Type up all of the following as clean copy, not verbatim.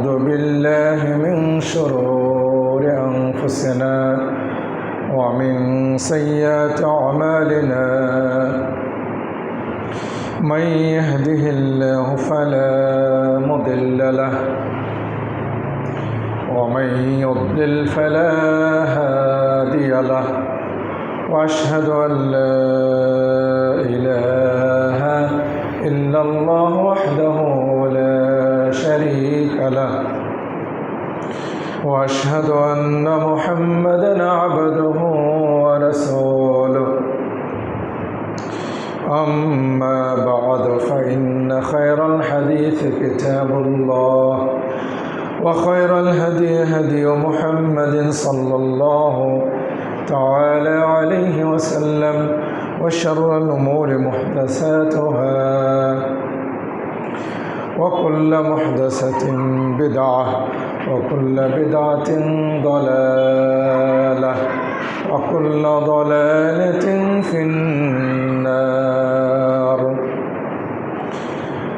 أعوذ بالله من شرور أنفسنا ومن سيئات أعمالنا من يهده الله فلا مضل له ومن يضلل فلا هادي له وأشهد أن لا إله إلا الله وحده لا شريك له وأشهد أن محمدًا عبده ورسوله أما بعد فإن خير الحديث كتاب الله وخير الهدي هدي محمد صلى الله تعالى عليه وسلم وشر الأمور محدثاتها وكل محدثة بدعة وكل بدعة ضلالة وكل ضلالة في النار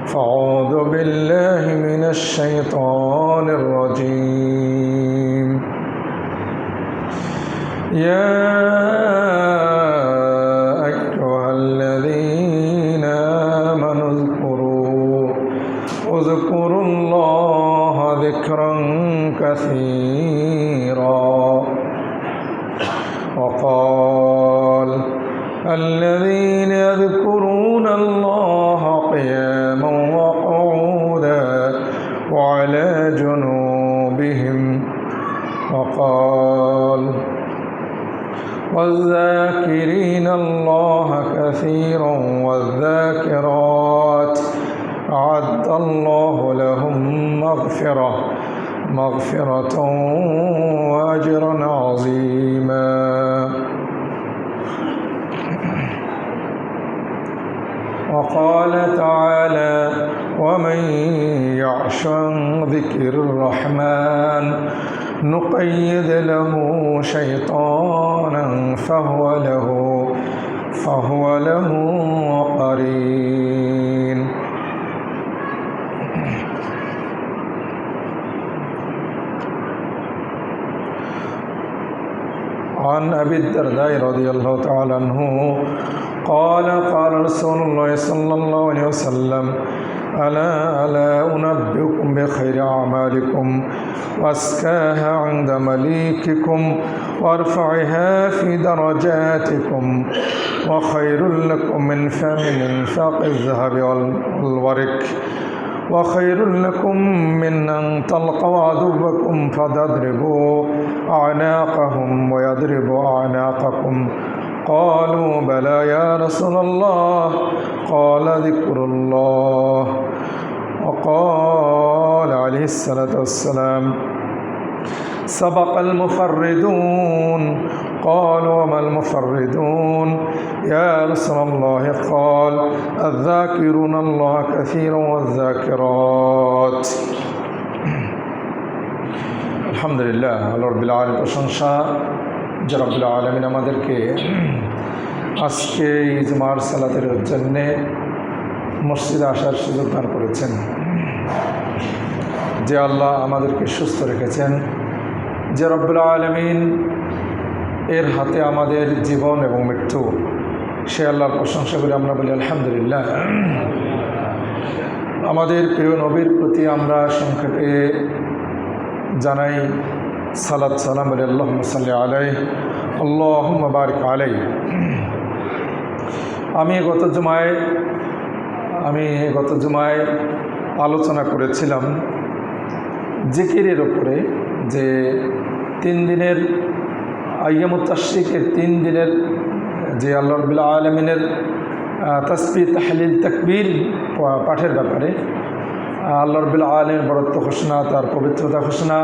فأعوذ بالله من الشيطان الرجيم يا أيها الذين آمنوا اذكروا الله ذكرا كثيرا وقال الذين يذكرون الله قياما وقعودا وعلى جنوبهم وقال والذاكرين الله كثيرا والذاكرات أعد الله لهم مغفرة وأجرا عظيما وقال تعالى ومن يعش عن ذكر الرحمن نقيد له شيطانا فهو له قرين عن أبي الدرداء رضي الله تعالى عنه قال قال رسول الله صلى الله عليه وسلم ألا أنبئكم بخير أعمالكم وأزكاها عند مليككم وارفعها في درجاتكم وخير لكم من إنفاق الذهب والورق وخير لكم من أن تلقوا عدوكم فتضربوا أعناقهم ويضربوا أعناقكم قالوا بلى يا رسول الله قال ذكر الله وقال عليه الصلاة والسلام سبق المفردون قالوا وما المفردون يا رسول الله قال الذاكرون الله كثيرا والذاكرات আলহামদুলিল্লাহ আল্লাহ রাব্বুল আলামিন প্রশংসা যে রাব্বুল আলামিন আমাদেরকে আজকে এই জুমার সালাতের জন্যে মসজিদে আসার সুযোগ দান করেছেন, যে আল্লাহ আমাদেরকে সুস্থ রেখেছেন, যে রাব্বুল আলামিন এর হাতে আমাদের জীবন এবং মৃত্যু, সে আল্লাহর প্রশংসা করে আমরা বলি আলহামদুলিল্লাহ। আমাদের প্রিয় নবীর প্রতি আমরা সংক্ষেপে জানাই সালাত সালাম বলি আল্লাহুম্মা সাল্লি আলাইহি আল্লাহুম্মা বারিক আলাইহি। আমি গত জুমায় আলোচনা করেছিলাম জিকিরের ওপরে, যে 3 দিনের আইয়ামুত তাশরিকের 3 দিনের যে আল্লাহ রাব্বুল আলামিনের তাসবিহ তাহলিল তাকবীর পাঠের ব্যাপারে আল্লাহ রাব্বুল আলামিনের বরত্ব ঘোষণা, তার পবিত্রতা ঘোষণা,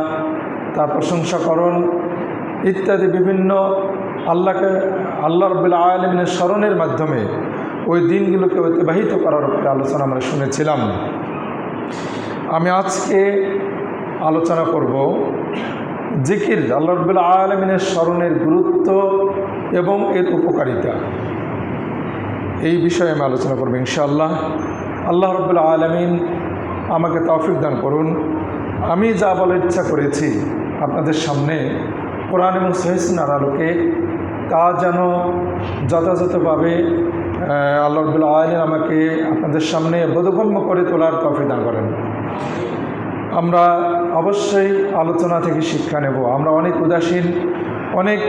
তার প্রশংসাকরণ ইত্যাদি বিভিন্ন আল্লাহ রাব্বুল আলামিনের স্মরণের মাধ্যমে ওই দিনগুলোকে অতিবাহিত করার উপরে আলোচনা আমরা শুনেছিলাম। আমি আজকে আলোচনা করব জিকির, আল্লাহ রাব্বুল আলামিনের স্মরণের গুরুত্ব এবং এর উপকারিতা, এই বিষয়ে আমি আলোচনা করব ইনশাআল্লাহ। আল্লাহ রাব্বুল আলামিন আমাকে তৌফিক দান করুন, আমি যা বলার ইচ্ছা করেছি আপনাদের সামনে কোরআন এবং সহিহ সুন্নাহর আলোকে তা যেন যথাযথভাবে আল্লাহ রাব্বুল আলামিন আমাকে আপনাদের সামনে বোধগম্য করে তোলার তৌফিক দান করেন। আমরা অবশ্যই আলোচনা থেকে শিক্ষা নেব। আমরা অনেক উদাসীন, অনেক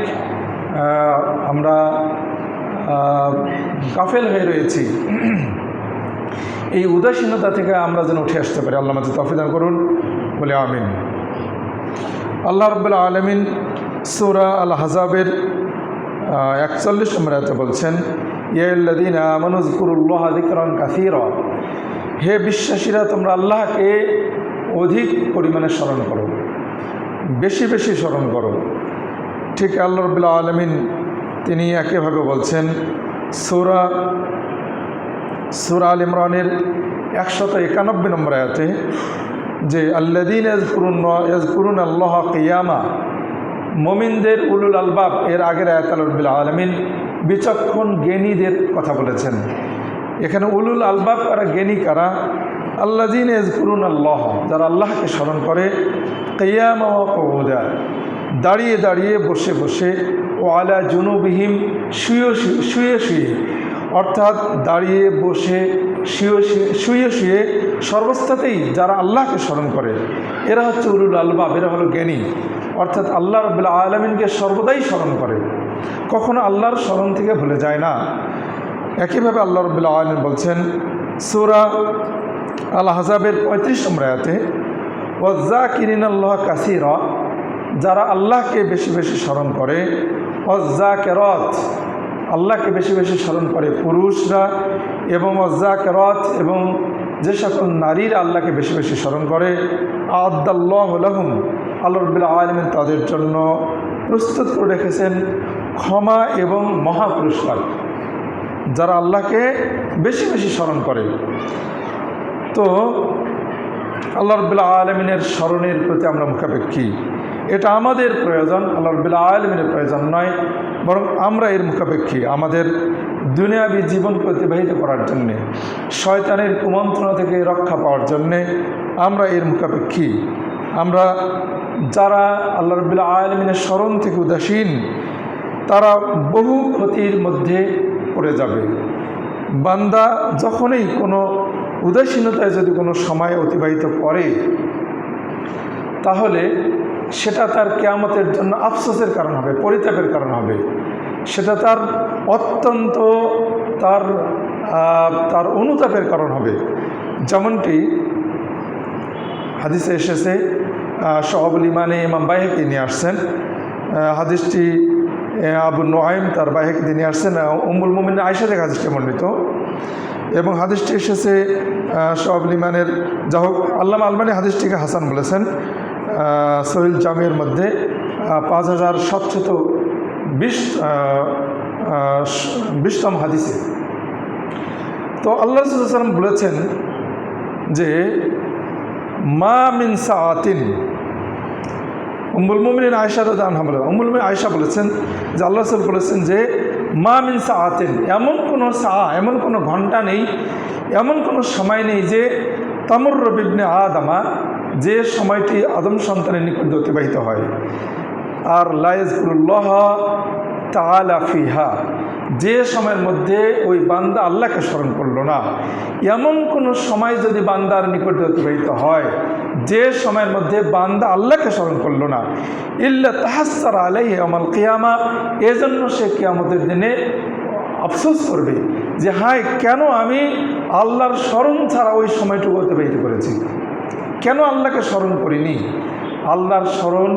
আমরা গাফেল হয়ে রয়েছি। এই উদাসীনতা থেকে আমরা যেন উঠে আসতে পারি। আল্লাহ আমাদের তৌফিক দান করুন, বলে আমিন। আল্লাহ রাব্বুল আলামিন সূরা আল আহজাবের 41 নম্বর আয়াতে বলছেন, ইয়া আল্লাযীনা আমানু যকুরুল্লাহা যিকরান কাসীরা, হে বিশ্বাসীরা তোমরা আল্লাহকে অধিক পরিমাণে স্মরণ করো, বেশি বেশি স্মরণ করো। ঠিক আল্লাহ রাব্বুল আলামিন তিনি একইভাবে বলছেন সূরা আল ইমরানের 191 নম্বর আয়াতে যে আল্লাযীনা ইয়াযকুরুনা আল্লাহা কিয়ামা, মুমিনদের উলুল আলবাব, এর আগের আয়াতে আল্লাহ রাব্বুল আলামিন বিচক্ষণ জ্ঞানীদের কথা বলেছেন। এখানে উলুল আলবাব কারা, জ্ঞানী কারা? আল্লাযীনা ইয়াযকুরুনা আল্লাহ, যারা আল্লাহকে স্মরণ করে, কিয়ামা ওয়া কুউদা, দাঁড়িয়ে দাঁড়িয়ে, বসে বসে, ও আলা জুনুবিহিম, শুয়ে শুয়ে, অর্থাৎ দাঁড়িয়ে বসে, শুয়ে শুয়ে, সর্বস্থাতেই যারা আল্লাহকে স্মরণ করে এরা হচ্ছে উলুল আলবাব, এরা হলো জ্ঞানী। অর্থাৎ আল্লাহ রাব্বুল আলামিনকে সর্বদাই স্মরণ করে, কখনো আল্লাহর স্মরণ থেকে ভুলে যায় না। একইভাবে আল্লাহ রাব্বুল আলামিন বলছেন সূরা আল আহজাবের 35 নম্বর আয়াতে, ওয়াজ্জাকিরিনাল্লাহা কাসীরা, যারা আল্লাহকে বেশি বেশি স্মরণ করে, ওয়াজ্জাকিরাত, আল্লাহকে বেশি বেশি স্মরণ করে পুরুষরা, এবং ওয়াজ্জাকিরাত, এবং যে সকল নারীরা আল্লাহকে বেশি বেশি স্মরণ করে, আ'আদ্দাল্লাহু লাহুম, আল্লাহ রাব্বুল আলামিন তাদের জন্য প্রস্তুত করে রেখেছেন ক্ষমা এবং মহা পুরস্কার, যারা আল্লাহকে বেশি বেশি স্মরণ করে। তো আল্লাহ রাব্বুল আলামিনের স্মরণের প্রতি আমরা মুখাপেক্ষী, এটা আমাদের প্রয়োজন, আল্লাহ রাব্বুল আলামিনের প্রয়োজন নয়, বরং আমরা এর মুখাপেক্ষী। আমাদের দুনিয়াবী জীবনকে অতিবাহিত করার জন্যে, শয়তানের কুমন্ত্রণা থেকে রক্ষা পাওয়ার জন্যে আমরা এর মুখাপেক্ষী। আমরা যারা আল্লাহ রাব্বুল আলামিনের স্মরণ থেকে উদাসীন, তারা বহু ক্ষতির মধ্যে পড়ে যাবে। বান্দা যখনই কোনো উদাসীনতায় যদি কোনো সময় অতিবাহিত করে, তাহলে সেটা তার কিয়ামতের জন্য আফসোসের কারণ হবে, পরিতাপের কারণ হবে। সেটা তার অত্যন্ত তার অনুতাপের কারণ হবে। যেমনটি হাদিসে এসেছে, শুআবুল ঈমানে ইমাম বাইহাকী নিয়ে আসছেন হাদিসটি, আবু নুআইম তার বাইহাকীতে নিয়ে আসছেন, উম্মুল মুমিনিন আয়েশা থেকে হাদিসটি বর্ণিত, এবং হাদিসটি এসেছে শুআবুল ঈমানের, যা হোক আল্লামা আলবানী হাদিসটিকে হাসান বলেছেন সহিহ জামির মধ্যে 5720তম হাদিসে। তো আল্লাহ রাসূল সাল্লাল্লাহু আলাইহি ওয়াসাল্লাম বলেছেন যে মা মিন সাআতিন, উম্মুল মুমিনিন আয়েশা রাদিয়াল্লাহু আনহা বলেন, উম্মুল মুমিনিন আয়েশা বলেছেন যে আল্লাহ রাসূল বলেছেন যে মা মিন সাআতিন, এমন কোনো এমন কোনো ঘন্টা নেই, এমন কোনো সময় নেই যে তামুররু বিবনি আদমা, যে সময়টি আদম সন্তানের নিকট অতিবাহিত হয়, আর লা ইয়াযকুরুল্লাহ তাআলা ফিহা, যে সময়ের মধ্যে ওই বান্দা আল্লাহকে স্মরণ করলো না, এমন কোনো সময় যদি বান্দার নিকটে অতিবাহিত হয়, যে সময়ের মধ্যে বান্দা আল্লাহকে স্মরণ করলো না, ইল্লা তাহাসসারা আলাইহি ইয়াওমাল কিয়ামা, এজন্য সে কিয়ামতের দিনে আফসোস করবে যে হায়, কেন আমি আল্লাহর স্মরণ ছাড়া ওই সময়টুকু অতিবাহিত করেছি, কেন আল্লাহকে স্মরণ করিনি। আল্লাহর স্মরণ,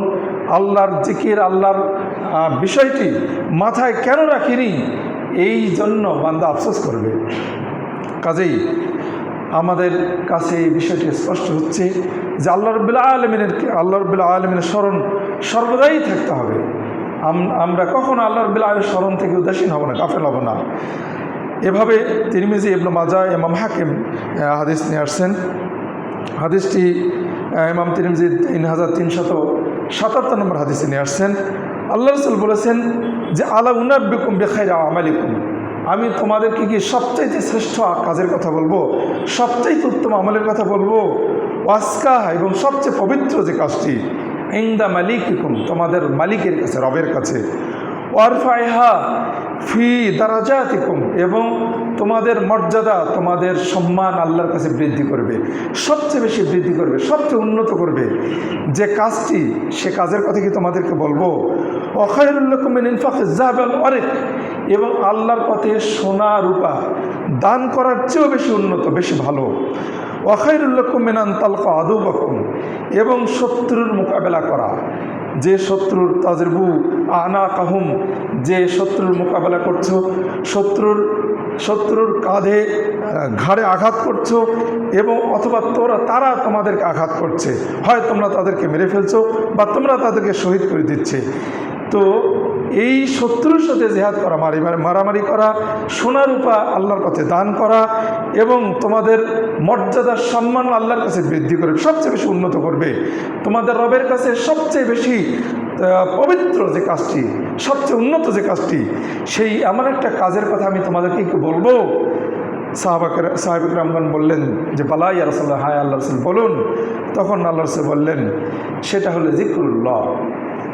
আল্লাহর জিকির, আল্লাহর বিষয়টি মাথায় কেন রাখিনি, এই জন্য বান্দা আফসোস করবে। কাজেই আমাদের কাছে এই বিষয়টি স্পষ্ট হচ্ছে যে আল্লাহ রাব্বুল আলামিনের স্মরণ সর্বদাই থাকতে হবে। আমরা কখনো আল্লাহ রাব্বুল আলামিনের স্মরণ থেকে উদাসীন হব না, গাফেল হব না। এভাবে তিরমিজি, ইবনে মাজাহ, ইমাম হাকিম হাদিস নিয়ে আসছেন। হাদিসটি ইমাম তিরমিজি 3377 নম্বর হাদিসে নিয়ে আসছেন। আল্লাহ রাসূল বলেছেন যে আলা উনাব্বিকুম বিখাইরি আমালিকুম, আমি তোমাদেরকে কি সবচাইতে শ্রেষ্ঠ কাজের কথা বলবো, সবচাইতে উত্তম আমলের কথা বলবো। ওয়াসকাহ এবং সবচেয়ে পবিত্র যে কাজটি ইনদা মালিকিকুম তোমাদের মালিকের কাছে, রবের কাছে, ওয়ারফাইহা ফি দারাজাতিকুম এবং তোমাদের মর্যাদা, তোমাদের সম্মান আল্লাহর কাছে বৃদ্ধি করবে, সবচেয়ে বেশি বৃদ্ধি করবে, সবচেয়ে উন্নত করবে যে কাজটি, সে কাজের কথা কি তোমাদেরকে বলবো? ওয়াখায়রুল লাকুম মিন ইনফাকিজ যাহাবি ওয়াল ওয়ারিক এবং আল্লাহর পথে সোনা রূপা দান করার চেয়েও বেশি উন্নত, বেশি ভালো। ওয়াখায়রুল লাকুম মিন আন তালকা আদুওয়াকুম এবং শত্রুর মোকাবেলা করা, যে শত্রুর তাজরবু আনাকাহুম যে শত্রুর মোকাবেলা করছো, শত্রুর কাঁধে ঘাড়ে আঘাত করছো এবং অথবা তারা তোমাদেরকে আঘাত করছে, হয় তোমরা তাদেরকে মেরে ফেলছো বা তোমরা তাদেরকে শহীদ করে দিচ্ছে। তো এই শত্রুর সাথে জেহাদ করা, মারামারি করা, সোনা রূপা আল্লাহর পথে দান করা এবং তোমাদের মর্যাদার সম্মান আল্লাহর কাছে বৃদ্ধি করবে, সবচেয়ে বেশি উন্নত করবে, তোমাদের রবের কাছে সবচেয়ে বেশি পবিত্র যে কাজটি, সবচেয়ে উন্নত যে কাজটি, সেই এমন একটা কাজের কথা আমি তোমাদেরকে একটু বলবো। সাহাবায়ে কেরামগণ বললেন যে বালা ইয়া রাসূলুল্লাহ, হায় আল্লাহ রাসূল বলুন। তখন আল্লাহ রাসূল বললেন সেটা হলো যিকরুল্লাহ,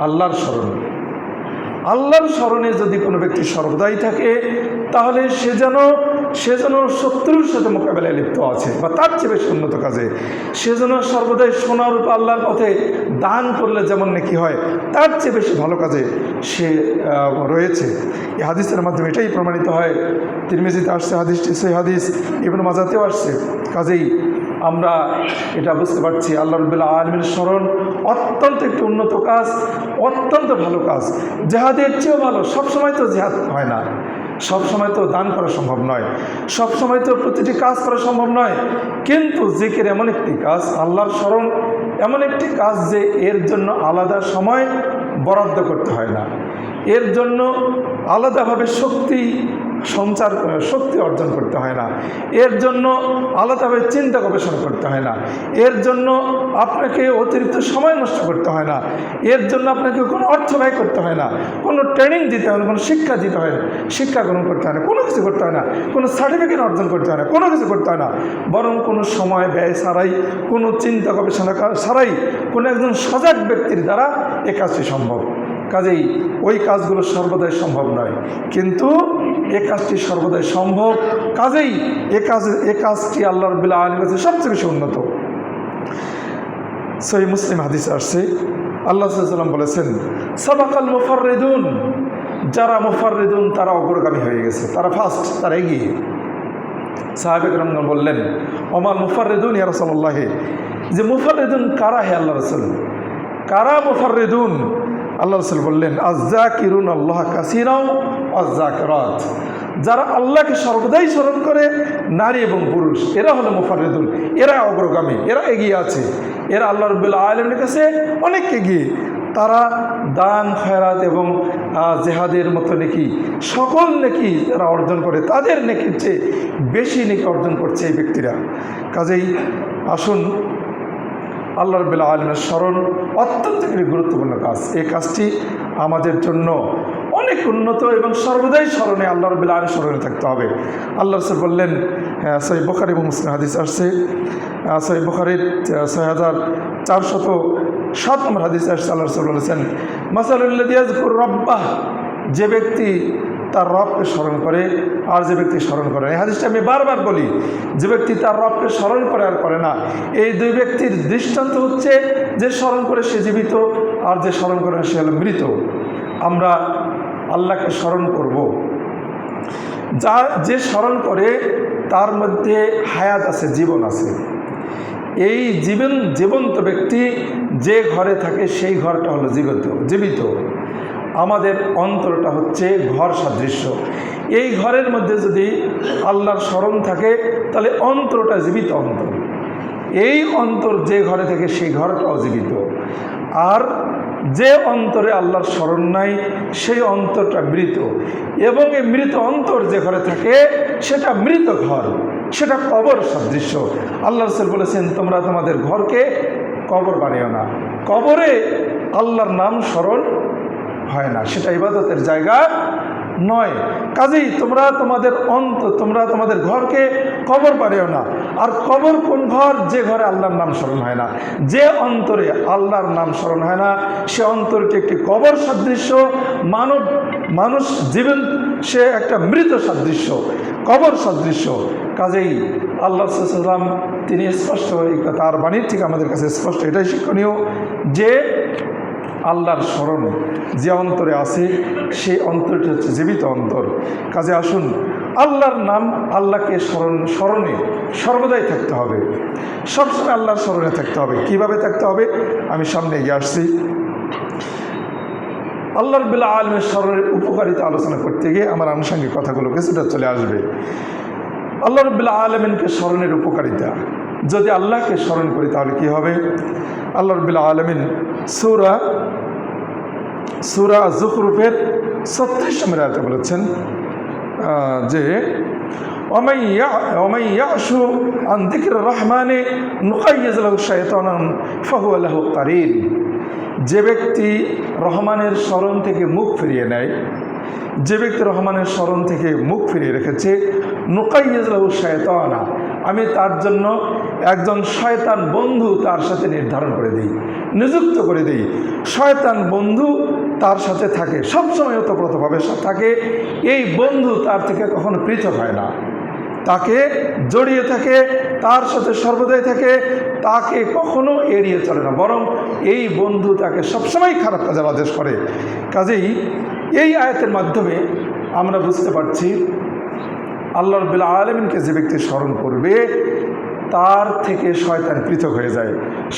আল্লাহর স্মরণ। আল্লাহর স্মরণে যদি কোনো ব্যক্তি সর্বদাই থাকে তাহলে সে যেন শত্রুর সাথে মোকাবেলায় লিপ্ত আছে বা তার চেয়ে বেশি উন্নত কাজে, সে যেন সর্বদাই সোনার রূপে আল্লাহর পথে দান করলে যেমন নেকি হয়, তার চেয়ে বেশি ভালো কাজে সে রয়েছে। এই হাদিসের মাধ্যমে এটাই প্রমাণিত হয়। তিরমিজিতে আসছে হাদিসটি, সেই হাদিস ইবনে মাজাতেও আসছে। কাজেই আমরা এটা বুঝতে পারছি আল্লাহ রাব্বুল আলামিনের স্মরণ অত্যন্ত একটি উন্নত কাজ, অত্যন্ত ভালো কাজ, জেহাদের চেয়েও ভালো। সবসময় তো জেহাদ হয় না, সবসময় তো দান করা সম্ভব নয়, সবসময় তো প্রতিটি কাজ করা সম্ভব নয়, কিন্তু জিকির এমন একটি কাজ, আল্লাহর স্মরণ এমন একটি কাজ যে এর জন্য আলাদা সময় বরাদ্দ করতে হয় না, এর জন্য আলাদাভাবে শক্তি অর্জন করতে হয় না, এর জন্য আলাদাভাবে চিন্তা গবেষণা করতে হয় না, এর জন্য আপনাকে অতিরিক্ত সময় নষ্ট করতে হয় না, এর জন্য আপনাকে কোনো অর্থ ব্যয় করতে হয় না, কোনো ট্রেনিং দিতে হয় না, কোনো শিক্ষা দিতে হয় না, শিক্ষা গ্রহণ করতে হয় না, কোনো কিছু করতে হয় না, কোনো সার্টিফিকেট অর্জন করতে হয় না, কোনো কিছু করতে হয় না, বরং কোনো সময় ব্যয় ছাড়াই, কোনো চিন্তা গবেষণা ছাড়াই কোনো একজন সজাগ ব্যক্তির দ্বারা এ কাজটি সম্ভব। কাজেই ওই কাজগুলো সর্বদাই সম্ভব নয়, কিন্তু এ কাজটি সর্বদাই সম্ভব। কাজেই এ কাজটি আল্লাহ রাব্বুল আলামিনের কাছে সবচেয়ে বেশি উন্নত। সহিহ মুসলিম হাদিসে আসছে, আল্লাহ সাল্লাল্লাহু আলাইহি ওয়াসাল্লাম বলেছেন সাবাকাল মুফাররিদুন, যারা মুফাররিদুন তারা অগ্রগামী হয়ে গেছে, তারা ফার্স্ট, তারা এগিয়ে। সাহাবায়ে কেরামগণ বললেন ওমাল মুফাররিদুন ইয়া রাসূলুল্লাহ, যে মুফাররিদুন কারা হে আল্লাহ রাসূল, কারা মুফাররিদুন? আল্লাহ রাসূল বললেন আয-যাকিরুন আল্লাহ কাসীরাও ওয়াজ-যাকিরাত, যারা আল্লাহকে সর্বদাই স্মরণ করে, নারী এবং পুরুষ, এরা হলো মুফাররিদুন, এরা অগ্রগামী, এরা এগিয়ে আছে, এরা আল্লাহ রাব্বুল আলামিনের কাছে অনেক এগিয়ে। তারা দান খয়রাত এবং জেহাদের মতো নেকি, সকল নেকি যারা অর্জন করে, তাদের নেকির চেয়ে বেশি নেকি অর্জন করছে এই ব্যক্তিরা। কাজেই আসুন, আল্লাহ রাব্বুল আলামিনের স্মরণ অত্যন্ত একটি গুরুত্বপূর্ণ কাজ। এই কাজটি আমাদের জন্য অনেক উন্নত এবং সর্বদাই স্মরণে, আল্লাহ রাব্বুল আলামিনের স্মরণে থাকতে হবে। আল্লাহ রাসূল বললেন, সহিহ বুখারী এবং মুসলিম হাদিস আসছে, সহিহ বুখারীর 6407 নম্বর হাদিসে আসছে, আল্লাহ রাসূল বলেছেন মাসালুল্লাযী ইয়াযকুরু রাব্বাহ, যে ব্যক্তি তার রবকে স্মরণ করে আর যে ব্যক্তি স্মরণ করে না। এই হাদিসটা আমি বারবার বলি, যে ব্যক্তি তার রবকে স্মরণ করে আর করে না, এই দুই ব্যক্তির দৃষ্টান্ত হচ্ছে যে স্মরণ করে সে জীবিত আর যে স্মরণ করে না সে হলো মৃত। আমরা আল্লাহকে স্মরণ করব, যে স্মরণ করে তার মধ্যে হায়াত আছে, জীবন আছে। এই জীবন্ত ব্যক্তি যে ঘরে থাকে সেই ঘরটা হলো জীবিত। আমাদের অন্তরটা হচ্ছে ঘর সাদৃশ্য। এই ঘরের মধ্যে যদি আল্লাহর স্মরণ থাকে তাহলে অন্তরটা জীবিত অন্তর। এই অন্তর যে ঘরে থাকে সেই ঘরটাও জীবিত। আর যে অন্তরে আল্লাহর স্মরণ নাই সেই অন্তরটা মৃত, এবং এই মৃত অন্তর যে ঘরে থাকে সেটা মৃত ঘর, সেটা কবর সাদৃশ্য। আল্লাহ রাসূল বলেছেন তোমরা তোমাদের ঘরকে কবর বানিও না। কবরে আল্লাহর নাম স্মরণ হয় না, সেটা ইবাদতের জায়গা নয়। কাজেই তোমরা তোমাদের ঘরকে কবর বানিও না। আর কবর কোন ঘর? যে ঘরে আল্লাহর নাম স্মরণ হয় না। যে অন্তরে আল্লাহর নাম স্মরণ হয় না, সে অন্তরটি একটি কবর সাদৃশ্য। মানুষ জীবন সে একটা মৃত সাদৃশ্য, কবর সাদৃশ্য। কাজেই আল্লাহ সাল্লাম তিনি স্পষ্ট, তার বাণীর থেকে আমাদের কাছে স্পষ্ট এটাই শিক্ষণীয় যে আল্লাহর স্মরণ যে অন্তরে আছে সেই অন্তরটি হচ্ছে জীবিত অন্তর। কাজে আসুন আল্লাহর নাম, আল্লাহকে স্মরণে সর্বদাই থাকতে হবে, সবসময় আল্লাহর স্মরণে থাকতে হবে। কিভাবে থাকতে হবে আমি সামনে এগিয়ে আসছি। আল্লাহ রাব্বুল আলামিনের স্মরণের উপকারিতা আলোচনা করতে গিয়ে আমার আনুষঙ্গিক কথাগুলো কিছুটা চলে আসবে। আল্লাহ রাব্বুল আলামিনকে স্মরণের উপকারিতা, যদি আল্লাহকে স্মরণ করি তাহলে কি হবে? আল্লাহ রাব্বুল আলামিন সূরা যুখরুফের 36 নম্বর আয়াতে বলেছেন যে ওমাই ইয়াশু আন যিকরির রহমানে নুকাইয়িজ লাহু শাইতানান ফাহুয়া লাহু কারিন। যে ব্যক্তি রহমানের স্মরণ থেকে মুখ ফিরিয়ে নেয়, যে ব্যক্তি রহমানের স্মরণ থেকে মুখ ফিরিয়ে রেখেছে, নুকাইয়িজ লাহু শাইতানা, আমি তার জন্য একজন শয়তান বন্ধু তার সাথে নির্ধারণ করে দিই, নিযুক্ত করে দিই। শয়তান বন্ধু তার সাথে থাকে, সবসময় ওতপ্রোতভাবে থাকে। এই বন্ধু তার থেকে কখনো পৃথক হয় না, তাকে জড়িয়ে থাকে, তার সাথে সর্বদাই থাকে, তাকে কখনো এড়িয়ে চলে না, বরং এই বন্ধু তাকে সবসময় খারাপ কাজের আদেশ করে। কাজেই এই আয়াতের মাধ্যমে আমরা বুঝতে পারছি আল্লাহ রাব্বুল আলামিনকে যে ব্যক্তি স্মরণ করবে তার থেকে শয়তান পৃথক হয়ে যায়,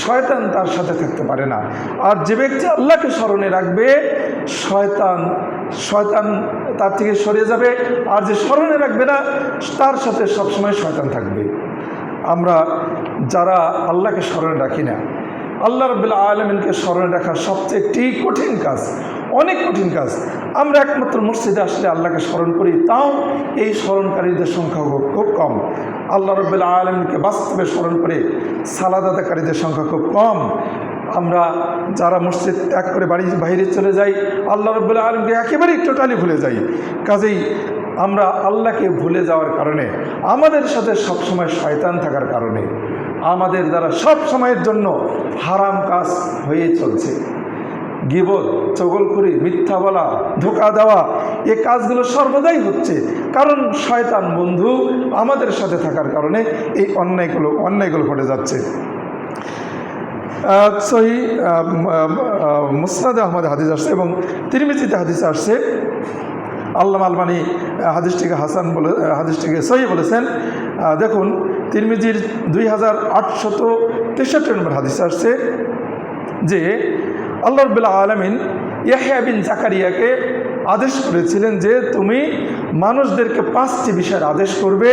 শয়তান তার সাথে থাকতে পারে না। আর যে ব্যক্তি আল্লাহকে স্মরণে রাখবে শয়তান তার থেকে সরিয়ে যাবে। আর যে স্মরণে রাখবে না তার সাথে সবসময় শয়তান থাকবে। আমরা যারা আল্লাহকে স্মরণে রাখি না, আল্লাহ রাব্বুল আলামিনকে স্মরণে রাখা সবচেয়ে একটি কঠিন কাজ, অনেক কঠিন কাজ। আমরা একমাত্র মসজিদে আসলে আল্লাহকে স্মরণ করি, তাও এই স্মরণকারীদের সংখ্যা খুব কম। আল্লাহ রাব্বুল আলামিনকে বাস্তবে স্মরণ করে সালাত আদায়কারীদের সংখ্যা খুব কম। আমরা যারা মসজিদ ত্যাগ করে বাড়ির বাইরে চলে যাই, আল্লাহ রাব্বুল আলামিনকে একেবারেই টোটালি ভুলে যাই। কাজেই আমরা আল্লাহকে ভুলে যাওয়ার কারণে, আমাদের সাথে সবসময় শয়তান থাকার কারণে আমাদের দ্বারা সব সময়ের জন্য হারাম কাজ হয়ে চলছে। গীবত, চগলখুরি, মিথ্যা বলা, ধোঁকা দেওয়া, এই কাজগুলো সর্বদাই হচ্ছে, কারণ শয়তান বন্ধু আমাদের সাথে থাকার কারণে এই অন্যায়গুলো ঘটে যাচ্ছে। সহিহ মুসনাদে আহমদ হাদিস আসছে এবং তিরমিজিতে হাদিস আসছে। আল্লামা আলবানী হাদিসটিকে সহিহ বলেছেন। দেখুন তিরমিজির 2863 নম্বর হাদিস আসছে যে আল্লাহ রাব্বুল আলামিন ইয়াহইয়া বিন জাকারিয়াকে আদেশ করেছিলেন যে তুমি মানুষদেরকে 5টি বিষয়ের আদেশ করবে,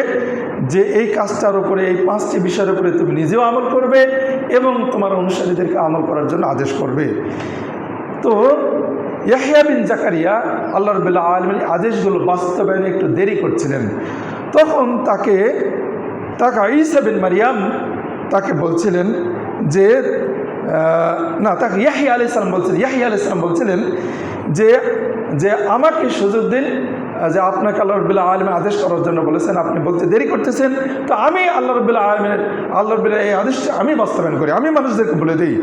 যে এই কাজটার উপরে, এই 5টি বিষয়ের উপরে তুমি নিজেও আমল করবে এবং তোমার অনুসারীদেরকে আমল করার জন্য আদেশ করবে। তো ইয়াহইয়া বিন জাকারিয়া আল্লাহ রাব্বুল আলামিন আদেশগুলো বাস্তবায়নে একটু দেরি করছিলেন। তখন তাকে ঈসা বিন মারিয়াম তাকে বলছিলেন যে তাকে ইয়াহইয়া আলাইহিস সালাম বলছিলেন যে আমাকে সুযোগ দিন, যে আপনাকে আল্লাহ রাব্বুল আলামিন আদেশ করার জন্য বলেছেন, আপনি বলতে দেরি করতেছেন, তো আমি আল্লাহ রাব্বুল আলামিনের এই আদেশটা আমি বাস্তবায়ন করি, আমি মানুষদেরকে বলে দিই।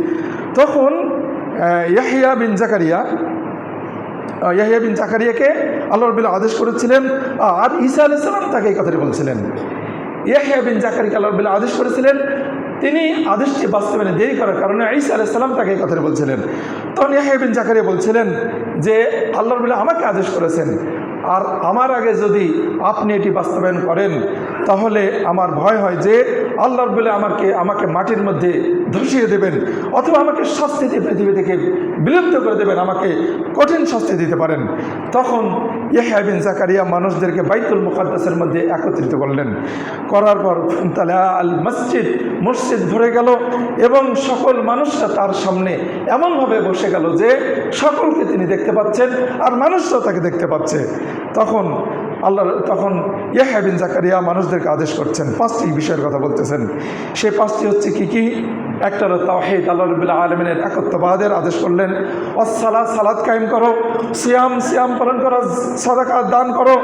তখন ইয়াহইয়া বিন জাকারিয়াকে আল্লাহ রাব্বুল আদেশ করেছিলেন, আর ঈসা আলাইহিস সালাম তাকে এই কথাটি বলছিলেন। ইয়াহইয়া বিন জাকারিয়াকে আল্লাহ রাব্বুল আদেশ করেছিলেন, তিনি আদেশটি বাস্তবায়নে দেরি করার কারণে ঈসা আলাইহিস সালাম তাকে এই কথাটি বলছিলেন। তখন ইয়াহইয়া বিন জাকারিয়া বলছিলেন যে আল্লাহ রাব্বুল আমাকে আদেশ করেছেন, আর আমার আগে যদি আপনি এটি বাস্তবায়ন করেন তাহলে আমার ভয় হয় যে আল্লাহ রাব্বুল আমাকে মাটির মধ্যে ধসিয়ে দেবেন, অথবা আমাকে শাস্তি দিয়ে পৃথিবী থেকে বিলুপ্ত করে দেবেন, আমাকে কঠিন শাস্তি দিতে পারেন। তখন ইয়াহইয়া বিন জাকারিয়া মানুষদেরকে বাইতুল মুকাদ্দাসের মধ্যে একত্রিত করার পর মসজিদ ভরে গেল এবং সকল মানুষরা তার সামনে এমনভাবে বসে গেল যে সকলকে তিনি দেখতে পাচ্ছেন আর মানুষরাও তাকে দেখতে পাচ্ছে। তখন আল্লাহ তখন ইয়াহইয়া বিন জাকারিয়া মানুষদেরকে আদেশ করছেন, 5টি বিষয়ের কথা বলতেছেন। সেই 5টি হচ্ছে কি? একটা হলো তাওহীদ, আল্লাহ রাব্বুল আলামিনের একত্ববাদের আদেশ করলেন। সালাত, সালাত কায়েম করো। সিয়াম, সিয়াম পালন করো। সাদাকা দান করো।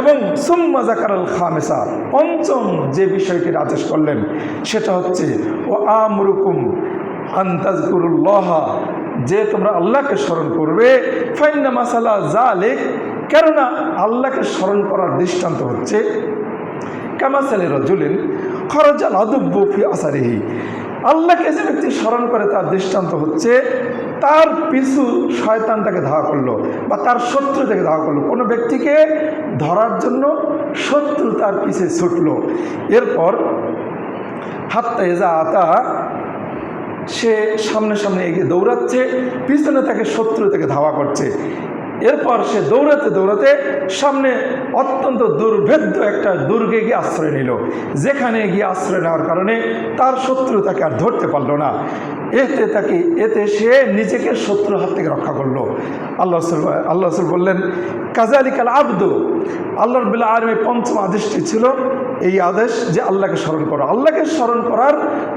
এবং সুম্মা যাকারাল খামিসা, 5ম যে বিষয়টির আদেশ করলেন সেটা হচ্ছে ও আমরুকুম আন তাযকুরুল্লাহ, যে তোমরা আল্লাহকে স্মরণ করবে। ফাইন্না মাসালা যালিক, কেননা আল্লাহকে স্মরণ করার দৃষ্টান্ত হচ্ছে কামাসালি রাজুলিন খরাজাল আদুব্বু ফি আসারিহি, আল্লাহকে যে ব্যক্তি স্মরণ করে তার দৃষ্টান্ত হচ্ছে তার পিছু শয়তান তাকে ধাওয়া করলো বা তার শত্রু তাকে ধাওয়া করলো। কোনো ব্যক্তিকে ধরার জন্য শত্রু তার পিছে ছুটলো, এরপর হাত্তা ইজা আতা, সে সামনে সামনে এগিয়ে দৌড়াচ্ছে, পিছনে তাকে শত্রু তাকে ধাওয়া করছে। এরপর সে দৌড়াতে দৌড়াতে সামনে অত্যন্ত দুর্ভেদ্য একটা দুর্গে গিয়ে আশ্রয় নিল, যেখানে গিয়ে আশ্রয় নেওয়ার কারণে তার শত্রু তাকে আর ধরতে পারল না। এতে সে নিজেকে শত্রুর হাত থেকে রক্ষা করলো। আল্লাহ রাসূল বললেন কাযালিকাল আবদু, আল্লাহ রাব্বুল আলামিনের 5ম আদেশটি ছিল এই আদেশ যে আল্লাহকে স্মরণ করো। আল্লাহকে স্মরণ করার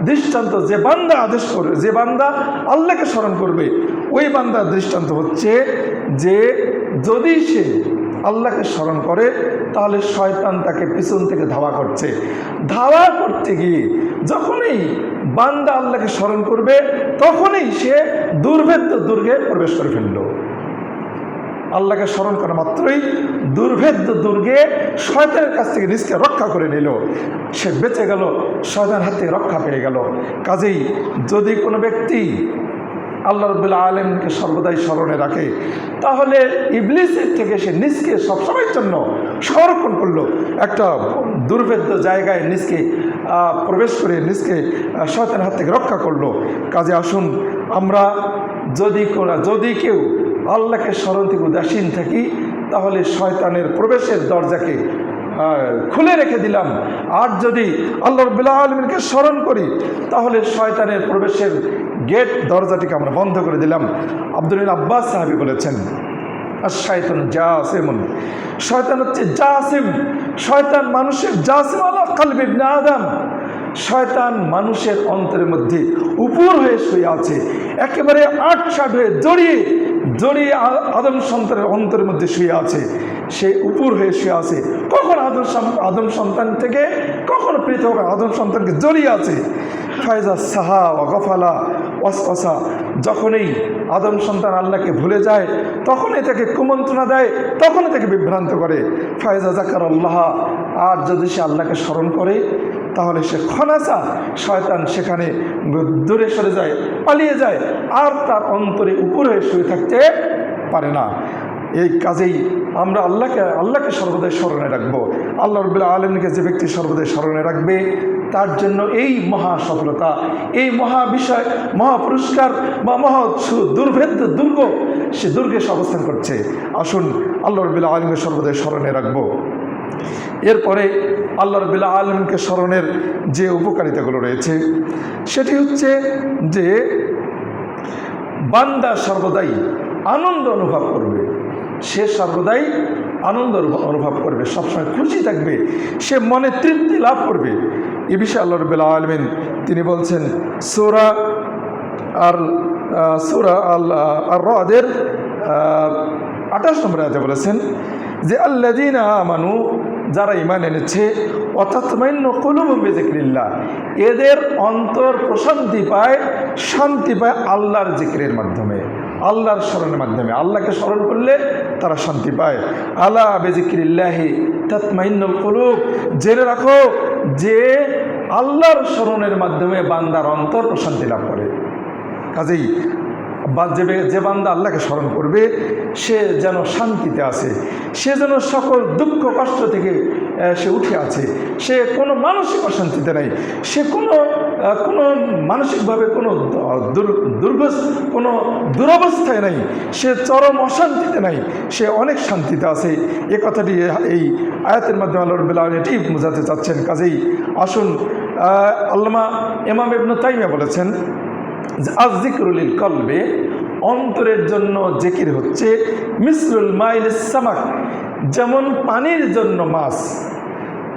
দৃষ্টান্ত যে বান্দা আদেশ করবে, যে বান্দা আল্লাহকে স্মরণ করবে, ওই বান্দার দৃষ্টান্ত হচ্ছে যে যদি সে আল্লাহকে স্মরণ করে তাহলে শয়তান তাকে পিছন থেকে ধাওয়া করছে। ধাওয়া করতে গিয়ে যখনই বান্দা আল্লাহকে স্মরণ করবে তখনই সে দুর্ভেদ্য দুর্গে প্রবেশ করে ফেলল। আল্লাহকে স্মরণ করা মাত্রই দুর্ভেদ্য দুর্গে শয়তানের কাছ থেকে নিজকে রক্ষা করে নিল, সে বেঁচে গেল, শয়তানের হাত থেকে রক্ষা পেয়ে গেল। কাজেই যদি কোনো ব্যক্তি আল্লাহ রাব্বুল আলামিনকে সর্বদাই স্মরণে রাখে তাহলে ইবলিসের থেকে সে নিজকে সবসময়ের জন্য সংরক্ষণ করলো, একটা দুর্ভেদ্য জায়গায় নিজকে প্রবেশ করে নিজকে শয়তানের হাত থেকে রক্ষা করলো। কাজে আসুন আমরা যদি কেউ আল্লাহকে স্মরণ থেকে উদাসীন থাকি তাহলে শয়তানের প্রবেশের দরজাকে খুলে রেখে দিলাম, আর যদি আল্লাহ রাব্বুল আলামিনকে স্মরণ করি তাহলে শয়তানের প্রবেশের গেট দরজাটিকে আমরা বন্ধ করে দিলাম। আব্দুল আব্বাস সাহাবী বলেছেন আশ-শায়তানু জাসিমুন, শয়তান হচ্ছে জাসিম, শয়তান মানুষের জাসিম আলা কলবি ইবনে আদম, শয়তান মানুষের অন্তরের মধ্যে উপর হয়ে শুয়ে আছে, একেবারে আটসাট হয়ে জড়িয়ে আদম সন্তানের অন্তরের মধ্যে শুয়ে আছে, সে উপর হয়ে শুয়ে আছে। কখন আদম সন্তান থেকে কখনো পৃথক আদম সন্তানকে জড়িয়ে আছে। ফায়জা সাহা ওয়া গফালা ওয়াসওয়াসা, যখনই আদম সন্তান আল্লাহকে ভুলে যায় তখনই তাকে কুমন্ত্রণা দেয়, তখনই তাকে বিভ্রান্ত করে। ফায়জা যাকারাল্লাহ, আর যদি সে আল্লাহকে স্মরণ করে তাহলে সে খনাসা, শয়তান সেখানে দূরে সরে যায়, পালিয়ে যায়, আর তার অন্তরে উপরে শুয়ে থাকতে পারে না। এই কাজেই আমরা আল্লাহকে সর্বদাই স্মরণে রাখবো। আল্লাহ রাব্বুল আলামিনকে যে ব্যক্তি সর্বদাই স্মরণে রাখবে তার জন্য এই মহা সফলতা, এই মহা বিষয়, মহা পুরস্কার বা মহা দুর্ভেদ্য দুর্গ, সে দুর্গে সে অবস্থান করছে। আসুন আল্লাহ রাব্বুল আলামিনকে সর্বদাই স্মরণে রাখবো। এরপরে আল্লাহ রাব্বুল আলামিনকে স্মরণের যে উপকারিতাগুলো রয়েছে সেটি হচ্ছে যে বান্দা সর্বদাই আনন্দ অনুভব করবে, সে সর্বদাই আনন্দ অনুভব করবে, সবসময় খুশি থাকবে, সে মনে তৃপ্তি লাভ করবে। এ বিষয়ে আল্লাহ রাব্বুল আলামিন তিনি বলছেন সূরা আর-রাদের 28 নম্বর আয়াতে বলেছেন যে আল্লাযীনা আমানু, যারা ঈমান এনেছে, ওয়া তাতমাইন্নু কুলুবুহুম বিযিকরিল্লাহ, এদের অন্তর প্রশান্তি পায়, শান্তি পায় আল্লাহর জিকিরের মাধ্যমে, আল্লাহর স্মরণের মাধ্যমে। আল্লাহকে স্মরণ করলে তারা শান্তি পায়। আলা বিযিকরিল্লাহি তাতমাইন্নুল কুলুব, জেনে রাখো যে আল্লাহর স্মরণের মাধ্যমে বান্দার অন্তর প্রশান্তি লাভ করে। কাজেই যে বান্দা আল্লাহকে স্মরণ করবে সে যেন শান্তিতে আছে, সে যেন সকল দুঃখ কষ্ট থেকে সে উঠে আছে, সে কোনো মানসিক অশান্তিতে নাই, সে কোনো মানসিকভাবে কোনো কোনো দুরবস্থায় নাই, সে চরম অশান্তিতে নাই, সে অনেক শান্তিতে আছে। এ কথাটি এই আয়াতের মাধ্যমে আল্লাহ রাব্বুল আলামিন এটি বোঝাতে চাচ্ছেন। কাজেই আসুন আল্লামা ইমাম ইবনে তাইমিয়া বলেছেন আয-যিকরু লিল কলবে, অন্তরের জন্য জিকির হচ্ছে মিসলুল মাইলিস সামাক, যেমন পানির জন্য মাছ,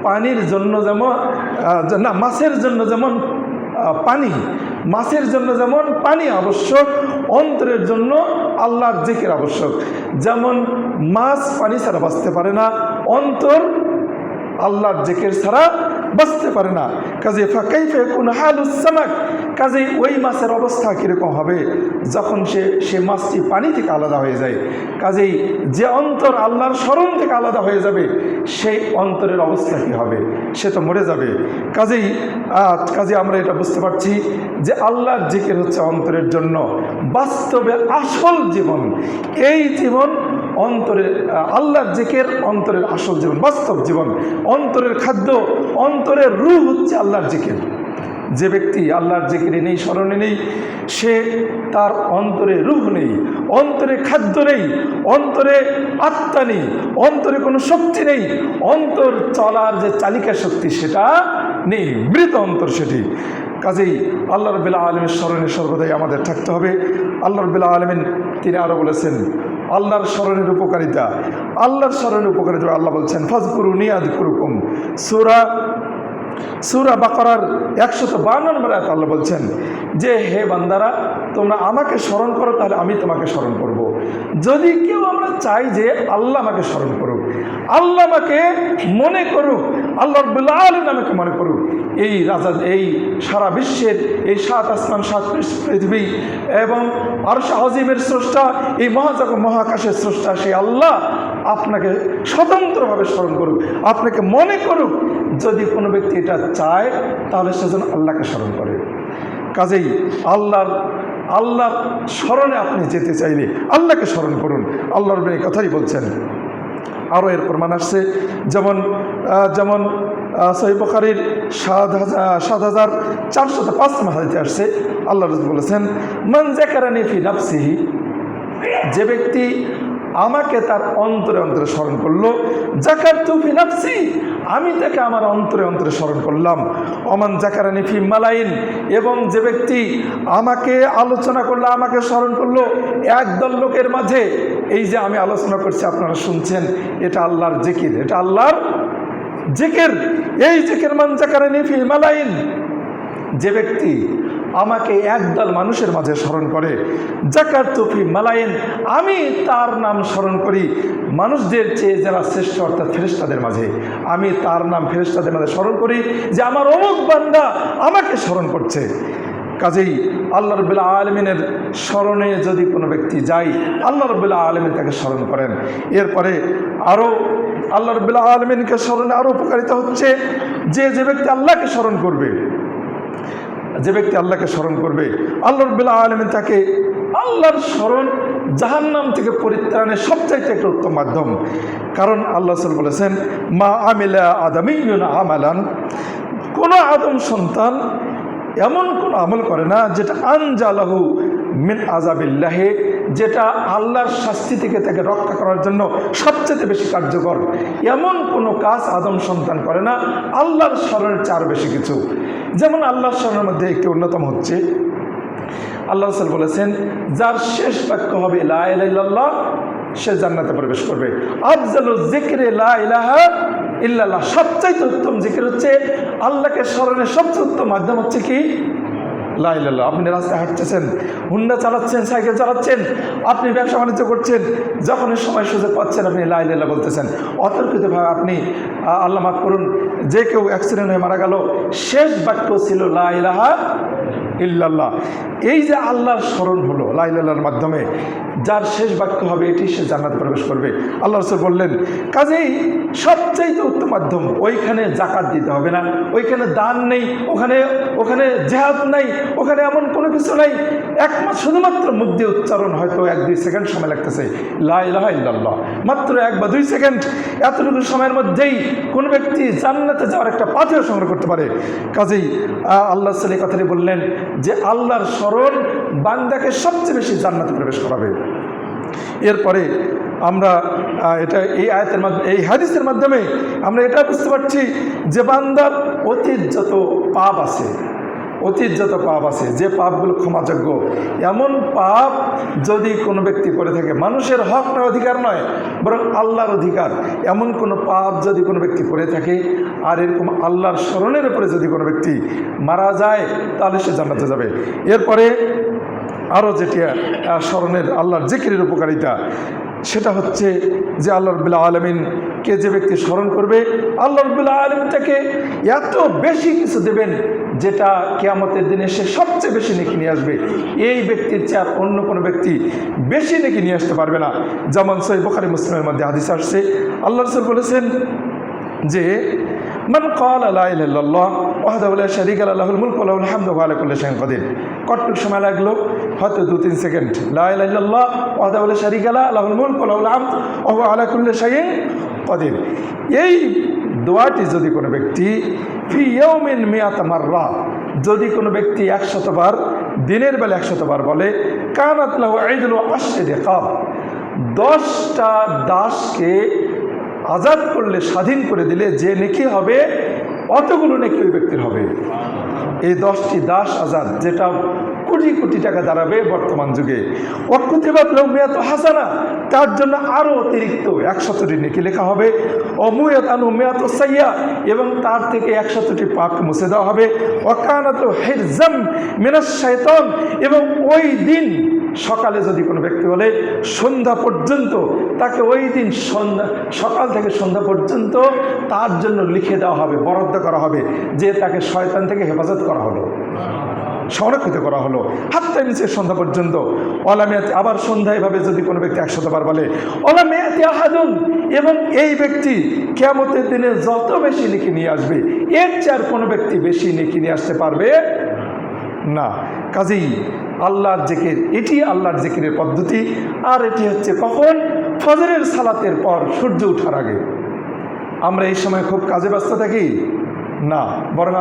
পানির জন্য যেমন না মাছের জন্য যেমন পানি, মাছের জন্য যেমন পানি আবশ্যক, অন্তরের জন্য আল্লাহর জিকির আবশ্যক। যেমন মাছ পানি ছাড়া বাঁচতে পারে না, অন্তর আল্লাহর জিকির ছাড়া বাঁচতে পারে না। কাজে ফাকাইফা ইয়াকুনু হালুস সামাক, কাজে ওই মাছের অবস্থা কীরকম হবে যখন সে মাছটি পানি থেকে আলাদা হয়ে যায়। কাজেই যে অন্তর আল্লাহর স্মরণ থেকে আলাদা হয়ে যাবে সেই অন্তরের অবস্থা কী হবে, সে তো মরে যাবে। কাজে আমরা এটা বুঝতে পারছি যে আল্লাহর জিকির হচ্ছে অন্তরের জন্য বাস্তবে আসল জীবন। এই জীবন অন্তরের, আল্লাহর জিকির অন্তরের আসল জীবন, বাস্তব জীবন, অন্তরের খাদ্য, অন্তরের রূহ হচ্ছে আল্লাহর জিকির। যে ব্যক্তি আল্লাহর জিকিরে নেই, স্মরণে নেই, সে তার অন্তরে রূহ নেই, অন্তরে খাদ্য নেই, অন্তরে আত্মা নেই, অন্তরে কোনো শক্তি নেই, অন্তর চলার যে চালিকা শক্তি সেটা নেই, মৃত অন্তর সেটি। কাজেই আল্লাহ রাব্বুল আলামিনের স্মরণে সর্বদাই আমাদের থাকতে হবে। আল্লাহ রাব্বুল আলামিন তিনি আরও বলেছেন আল্লাহর স্মরণের উপকারিতা, আল্লাহর স্মরণের উপকারিতা আল্লাহ বলছেন ফাযকুরুনি আযকুরুকুম। সূরা বাকারার 152 নম্বর আয়াতে আল্লাহ বলছেন যে হে বান্দারা তোমরা আমাকে স্মরণ করো তাহলে আমি তোমাকে স্মরণ করব। যদি কেউ আমরা চাই যে আল্লাহ আমাকে স্মরণ করুক, আল্লাহ আমাকে মনে করুক, আল্লাহ রাব্বুল আলামিন আমাকে মনে করুক, এই রাজা, এই সারা বিশ্বের এই 7 আসমান 7 পৃথিবী এবং আরশ আজিমের স্রষ্টা, এই মহাকাশের স্রষ্টা সেই আল্লাহ আপনাকে স্বতন্ত্রভাবে স্মরণ করুক, আপনাকে মনে করুক। যদি কোনো ব্যক্তি এটা চায় তাহলে সেজন্য আল্লাহকে স্মরণ করে। কাজেই আল্লাহর স্মরণে আপনি যেতে চাইলে আল্লাহকে স্মরণ করুন। আল্লাহর এই কথাই বলছেন। আরও এর প্রমাণ আসছে, যেমন সহিহ বুখারীর ৭,৪০৫ নম্বর হাদিসে আসছে, আল্লাহ রাসূল বলেছেন মান যাকারানি ফি নাফসিহি, যে ব্যক্তি আমাকে তার অন্তরে অন্তরে স্মরণ করলো, যাকারতু ফি নাফসি, আমি তাকে আমার অন্তরে অন্তরে স্মরণ করলাম। ওমান যাকারানি ফি মালাইন, এবং যে ব্যক্তি আমাকে আলোচনা করলো, আমাকে স্মরণ করলো একদল লোকের মাঝে, এই যে আমি আলোচনা করছি আপনারা শুনছেন, এটা আল্লাহর জিকির, এটা আল্লাহর জিকির। এই জিকির মান যাকারানি ফি মালাইন, যে ব্যক্তি আমাকে একদল মানুষের মাঝে স্মরণ করে, যাকারতু ফি মালাইন, আমি তার নাম স্মরণ করি মানুষদের চেয়ে যারা শ্রেষ্ঠ, অর্থাৎ ফেরেশতাদের মাঝে, আমি তার নাম ফেরেশতাদের মাঝে স্মরণ করি যে আমার অমুক বান্দা আমাকে স্মরণ করছে। কাজেই আল্লাহ রাব্বুল আলামিনের স্মরণে যদি কোনো ব্যক্তি যায়, আল্লাহ রাব্বুল আলামিন তাকে স্মরণ করেন। এরপরে আরও আল্লাহ রাব্বুল আলামিনকে স্মরণে আরও উপকারিতা হচ্ছে যে ব্যক্তি আল্লাহকে স্মরণ করবে, যে ব্যক্তি আল্লাহকে স্মরণ করবে, আল্লাহ রাব্বুল আলামিন তাকে, আল্লাহর স্মরণ জাহান্নাম থেকে পরিত্রাণের সবচাইতে একটা উত্তম মাধ্যম। কারণ আল্লাহ রাসূল বলেছেন মা আমিলা আদামিয়ুন আমালান, কোনো আদম সন্তান এমন কোনো আমল করে না যেটা আনজালাহু মিন আযাবিল্লাহি, যেটা আল্লাহর শাস্তি থেকে তাকে রক্ষা করার জন্য সবচেয়ে বেশি কার্যকর, এমন কোনো কাজ আদম সন্তান করে না আল্লাহর স্মরণের চার বেশি কিছু। যেমন আল্লাহর স্মরণের মধ্যে একটি অন্যতম হচ্ছে, আল্লাহ রাসূল বলেছেন যার শেষ বাক্য হবে লা ইলাহা ইল্লাল্লাহ, সে জান্নাতে প্রবেশ করবে। আফজালু যিকরি লা ইলাহা ইল্লাল্লাহ, সবচাইতে উত্তম জিকির হচ্ছে আল্লাহকে স্মরণের সবচেয়ে উত্তম মাধ্যম হচ্ছে কি লা ইলাহা ইল্লাল্লাহ। আপনি রাস্তায় হাঁটতেছেন, হুন্ডা চালাচ্ছেন, সাইকেল চালাচ্ছেন, আপনি ব্যবসা বাণিজ্য করছেন, যখন সময় সুযোগ পাচ্ছেন আপনি লা ইলাহা ইল্লাল্লাহ বলতেছেন। অতর্কিতভাবে আপনি, আল্লাহ মাফ করুন, যে কেউ অ্যাক্সিডেন্ট হয়ে মারা গেল, শেষ বাক্য ছিল লা ইলাহা ইল্লাল্লাহ। এই যে আল্লাহর স্মরণ হলো লা ইলাহা ইল্লাল্লাহর মাধ্যমে, যার শেষ বাক্য হবে এটি, সে জান্নাতে প্রবেশ করবে। আল্লাহ রাসূল বললেন কাজেই সবচাইতে উত্তম মাধ্যম, ওইখানে জাকাত দিতে হবে না, ওইখানে দান নেই, ওখানে জিহাদ নাই, ওখানে এমন কোনো কিছু নাই, একমাত্র শুধুমাত্র মুখ দিয়ে উচ্চারণ, হয়তো 1-2 সেকেন্ড সময় লাগতেছে, লা ইলাহা ইল্লাল্লাহ, মাত্র 1 বা 2 সেকেন্ড, এতটুকু সময়ের মধ্যেই কোন ব্যক্তি জান্নাতে যাওয়ার একটা পাথেয় সংগ্রহ করতে পারে। কাজেই আল্লাহ রাসূল এই কথাটি বললেন যে আল্লাহর স্মরণ বান্দাকে সবচেয়ে বেশি জান্নাতে প্রবেশ করাবে। এরপরে আমরা এই আয়াতের মাধ্যমে, এই হাদিসের মাধ্যমে আমরা এটা বুঝতে পারছি যে বান্দার অতীত যত পাপ আছে, অতীত যত পাপ আছে, যে পাপগুলো ক্ষমাযোগ্য, এমন পাপ যদি কোনো ব্যক্তি করে থাকে, মানুষের হক নয়, অধিকার নয়, বরং আল্লাহর অধিকার, এমন কোনো পাপ যদি কোনো ব্যক্তি করে থাকে আর এরকম আল্লাহর স্মরণের উপরে যদি কোনো ব্যক্তি মারা যায়, তাহলে সে জান্নাতে যাবে। এরপরে আরও যেটি স্মরণের আল্লাহর জিকিরের উপকারিতা, সেটা হচ্ছে যে আল্লাহ রাব্বুল আলামিনকে যে ব্যক্তি স্মরণ করবে, আল্লাহ রাব্বুল আলামিন তাকে এত বেশি কিছু দেবেন যেটা কিয়ামতের দিনে সে সবচেয়ে বেশি নেকি নিয়ে আসবে। এই ব্যক্তির চেয়ে আর অন্য কোনো ব্যক্তি বেশি নেকি নিয়ে আসতে পারবে না। যেমন সহিহ বুখারী মুসলিমের মধ্যে হাদিস আসছে, আল্লাহ রাসূল বলেছেন যে মান ক্বালা লা ইলাহা ইল্লাল্লাহ ওয়াহদাহু লা শারীকা লাহু লাহুল মুলকু ওয়া লাহুল হামদু ওয়া আলা কুল্লি শাইইন কাদির। কতটুক সময় লাগলো? হয়তো 2-3 সেকেন্ড। লা ইলাহা ইল্লাল্লাহ ওয়াহদাহু লা শারীকা লাহু লাহুল মুলকু ওয়া লাহুল হামদু ওয়া হুয়া আলা কুল্লি শাইইন কাদির। এই দোয়াটি যদি কোনো ব্যক্তি ফি ইয়াউমিন মিয়াতা মাররা, যদি কোনো ব্যক্তি 100 বার, দিনের বেলা 100 বার বলে, কানাত লাহু ঈদুল আশরি রিকাব, 10টা দাসকে আজাদ করলে, স্বাধীন করে দিলে যে নেকি হবে, অতগুলো নেকি ওই ব্যক্তির হবে। এই 10টি দাস আজাদ, যেটা কোটি কোটি টাকা দাঁড়াবে বর্তমান যুগে। ওয়াকুতিবাত লাহু মিয়াতু হাসানা, তার জন্য আরও অতিরিক্ত 100টি নেকি লেখা হবে। ওমুয়াত আনহু মিয়াতু সাইয়্যা, এবং তার থেকে 100টি পাপ মুছে দেওয়া হবে। ওয়াকানাত লাহু হিরজাম মিনাশ শাইতান, এবং ওই দিন সকালে যদি কোনো ব্যক্তি বলে, সন্ধ্যা পর্যন্ত তাকে ওই দিন সকাল থেকে সন্ধ্যা পর্যন্ত তার জন্য লিখে দেওয়া হবে, বরাদ্দ করা হবে, যে তাকে শয়তান থেকে হেফাজত করা হলো, সংরক্ষিত করা হলো, হাত্তা মিছে সন্ধ্যা পর্যন্ত। ওলামিয়াতে, আবার সন্ধ্যা এভাবে যদি কোনো ব্যক্তি 100 বার বলে, ওলামিয়াতে আহাদুন, এবং এই ব্যক্তি কিয়ামতের দিনে যত বেশি নেকি নিয়ে আসবে, এর চেয়ে আর কোনো ব্যক্তি বেশি নেকি নিয়ে আসতে পারবে না। কাজেই আল্লাহর জিকির, এটি আল্লাহর জিকিরের পদ্ধতি। আর এটি হচ্ছে কখন? ফজরের সালাতের পর, সূর্য ওঠার আগে। আমরা এই সময় খুব কাজে ব্যস্ত থাকি না, বরং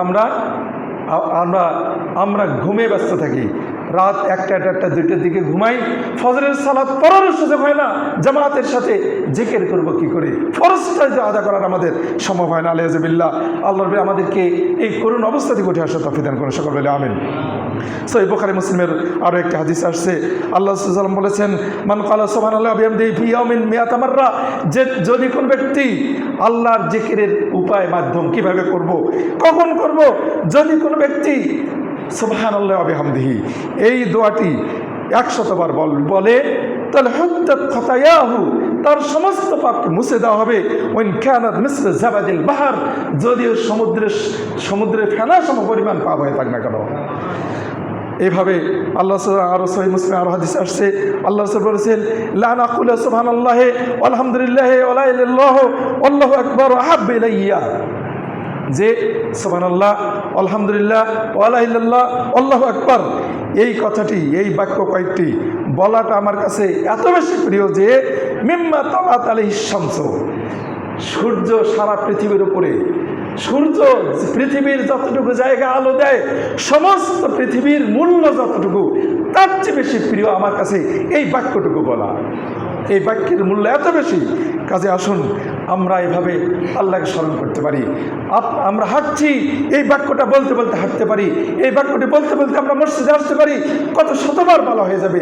আমরা ঘুমে ব্যস্ত থাকি। রাত 1টা, 2টার দিকে ঘুমাই, ফজরের সালাত পড়ারও সুযোগ হয় না, জামাতের সাথে জিকির করব কি করে, ফরজটা আদা করার আমাদের সম্ভব হয় না। আলিয়াজবিল্লাহ, আল্লাহ রাব্বুল আমাদেরকে এই করুণ অবস্থা থেকে উঠে আসা তৌফিক দান করুন, সকল বলে আমিন। সহিহ বুখারী মুসলিমের আরও একটি হাদিস আসছে, আল্লাহ রাসূল সাল্লাল্লাহু আলাইহি ওয়াসাল্লাম বলেছেন, মান ক্বালা সুবহানাল্লাহি ওয়া বিহামদিহি ফি ইয়াউমিন মিয়াতা মাররা, যে যদি কোন ব্যক্তি আল্লাহর জিকিরের উপায়, মাধ্যম কিভাবে করব, কখন করব, যদি কোনো ব্যক্তি সুবহানাল্লাহি ওয়া বিহামদিহি এই দোয়াটি 100 বার বলে, তাহলে হুদ্দাত খাতায়াহু, তার সমস্ত পাপকে মুছে দেওয়া হবে। ওয়াইন কানাত মিসলা জাবাদিল বাহর, যদিও সমুদ্রে ফেনা সম পরিমাণ পাপ হয়ে থাক না কেন। এইভাবে আল্লাহ আরও সহিহ মুসলিমে আরও হাদিস আসছে, আল্লাহ রাসূল বলেছেন, লা নাকুলু সুবহানাল্লাহি আলহামদুলিল্লাহি ওয়া লা ইলাহা ইল্লাল্লাহু আল্লাহু আকবার আহাব্বু ইলাইয়া, যে সুবহানাল্লাহ, আলহামদুলিল্লাহ, ওয়া লা ইলাহা ইল্লাল্লাহ, আল্লাহু আকবার, এই কথাটি, এই বাক্য কয়েকটি বলাটা আমার কাছে এত বেশি প্রিয় যে মিম্মা তালাত আলাইহিস শামসু, সূর্য সারা পৃথিবীর উপরে, সূর্য পৃথিবীর যতটুকু জায়গা আলো দেয়, সমস্ত পৃথিবীর মূল্য যতটুকু, তার চেয়ে বেশি প্রিয় আমার কাছে এই বাক্যটুকু বলা। এই বাক্যের মূল্য এত বেশি। কাজে আসুন আমরা এভাবে আল্লাহকে স্মরণ করতে পারি। আমরা হাঁটছি, এই বাক্যটা বলতে বলতে হাঁটতে পারি, এই বাক্যটি বলতে বলতে আমরা মসজিদে আসতে পারি, কত শতবার বলা হয়ে যাবে,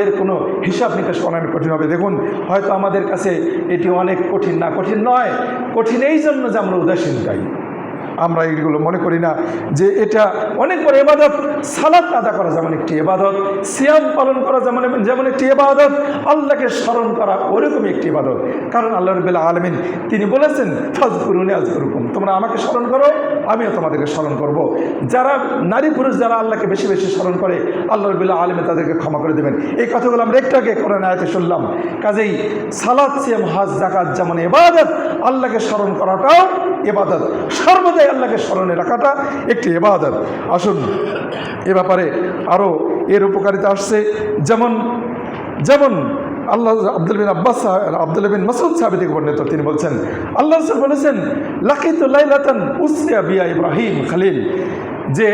এর কোনো হিসাব নিকাশ অনেক কঠিন হবে। দেখুন, হয়তো আমাদের কাছে এটি অনেক কঠিন না, কঠিন নয়, কঠিন এই জন্য যে আমরা উদাসীনতাই, আমরা এইগুলো মনে করি না যে এটা অনেক বড় ইবাদত। সালাত আদা করা যেমন একটি ইবাদত, সিয়াম পালন করা যেমন একটি ইবাদত, আল্লাহকে স্মরণ করা ওরকমই একটি ইবাদত। কারণ আল্লাহ রাব্বুল আলামিন তিনি বলেছেন, ফাযকুরুনি আযকুরুকুম, তোমরা আমাকে স্মরণ করো, আমিও তোমাদেরকে স্মরণ করব। যারা নারী পুরুষ যারা আল্লাহকে বেশি বেশি স্মরণ করে, আল্লাহ রাব্বুল আলামিন তাদেরকে ক্ষমা করে দেবেন। এই কথাগুলো আমরা একটু আগে কোরআন আয়াতে শুনলাম। কাজেই সালাত, সিয়াম, হজ, যাকাত যেমন ইবাদত, আল্লাহকে স্মরণ করাটাও ইবাদত, সর্বদাই আল্লাহকে স্মরণে রাখাটা একটি ইবাদত। আসুন এ ব্যাপারে আরও এর উপকারিতা আসছে। যেমন আল্লাহ আব্দুল্লাহ বিন মাসউদ সাহাবী থেকে বর্ণিত, তিনি বলছেন, আল্লাহ রাসূল বলেছেন, লাকিতু লাইলাতান উসরিয়া বিয়া ইব্রাহিম খলিল, যে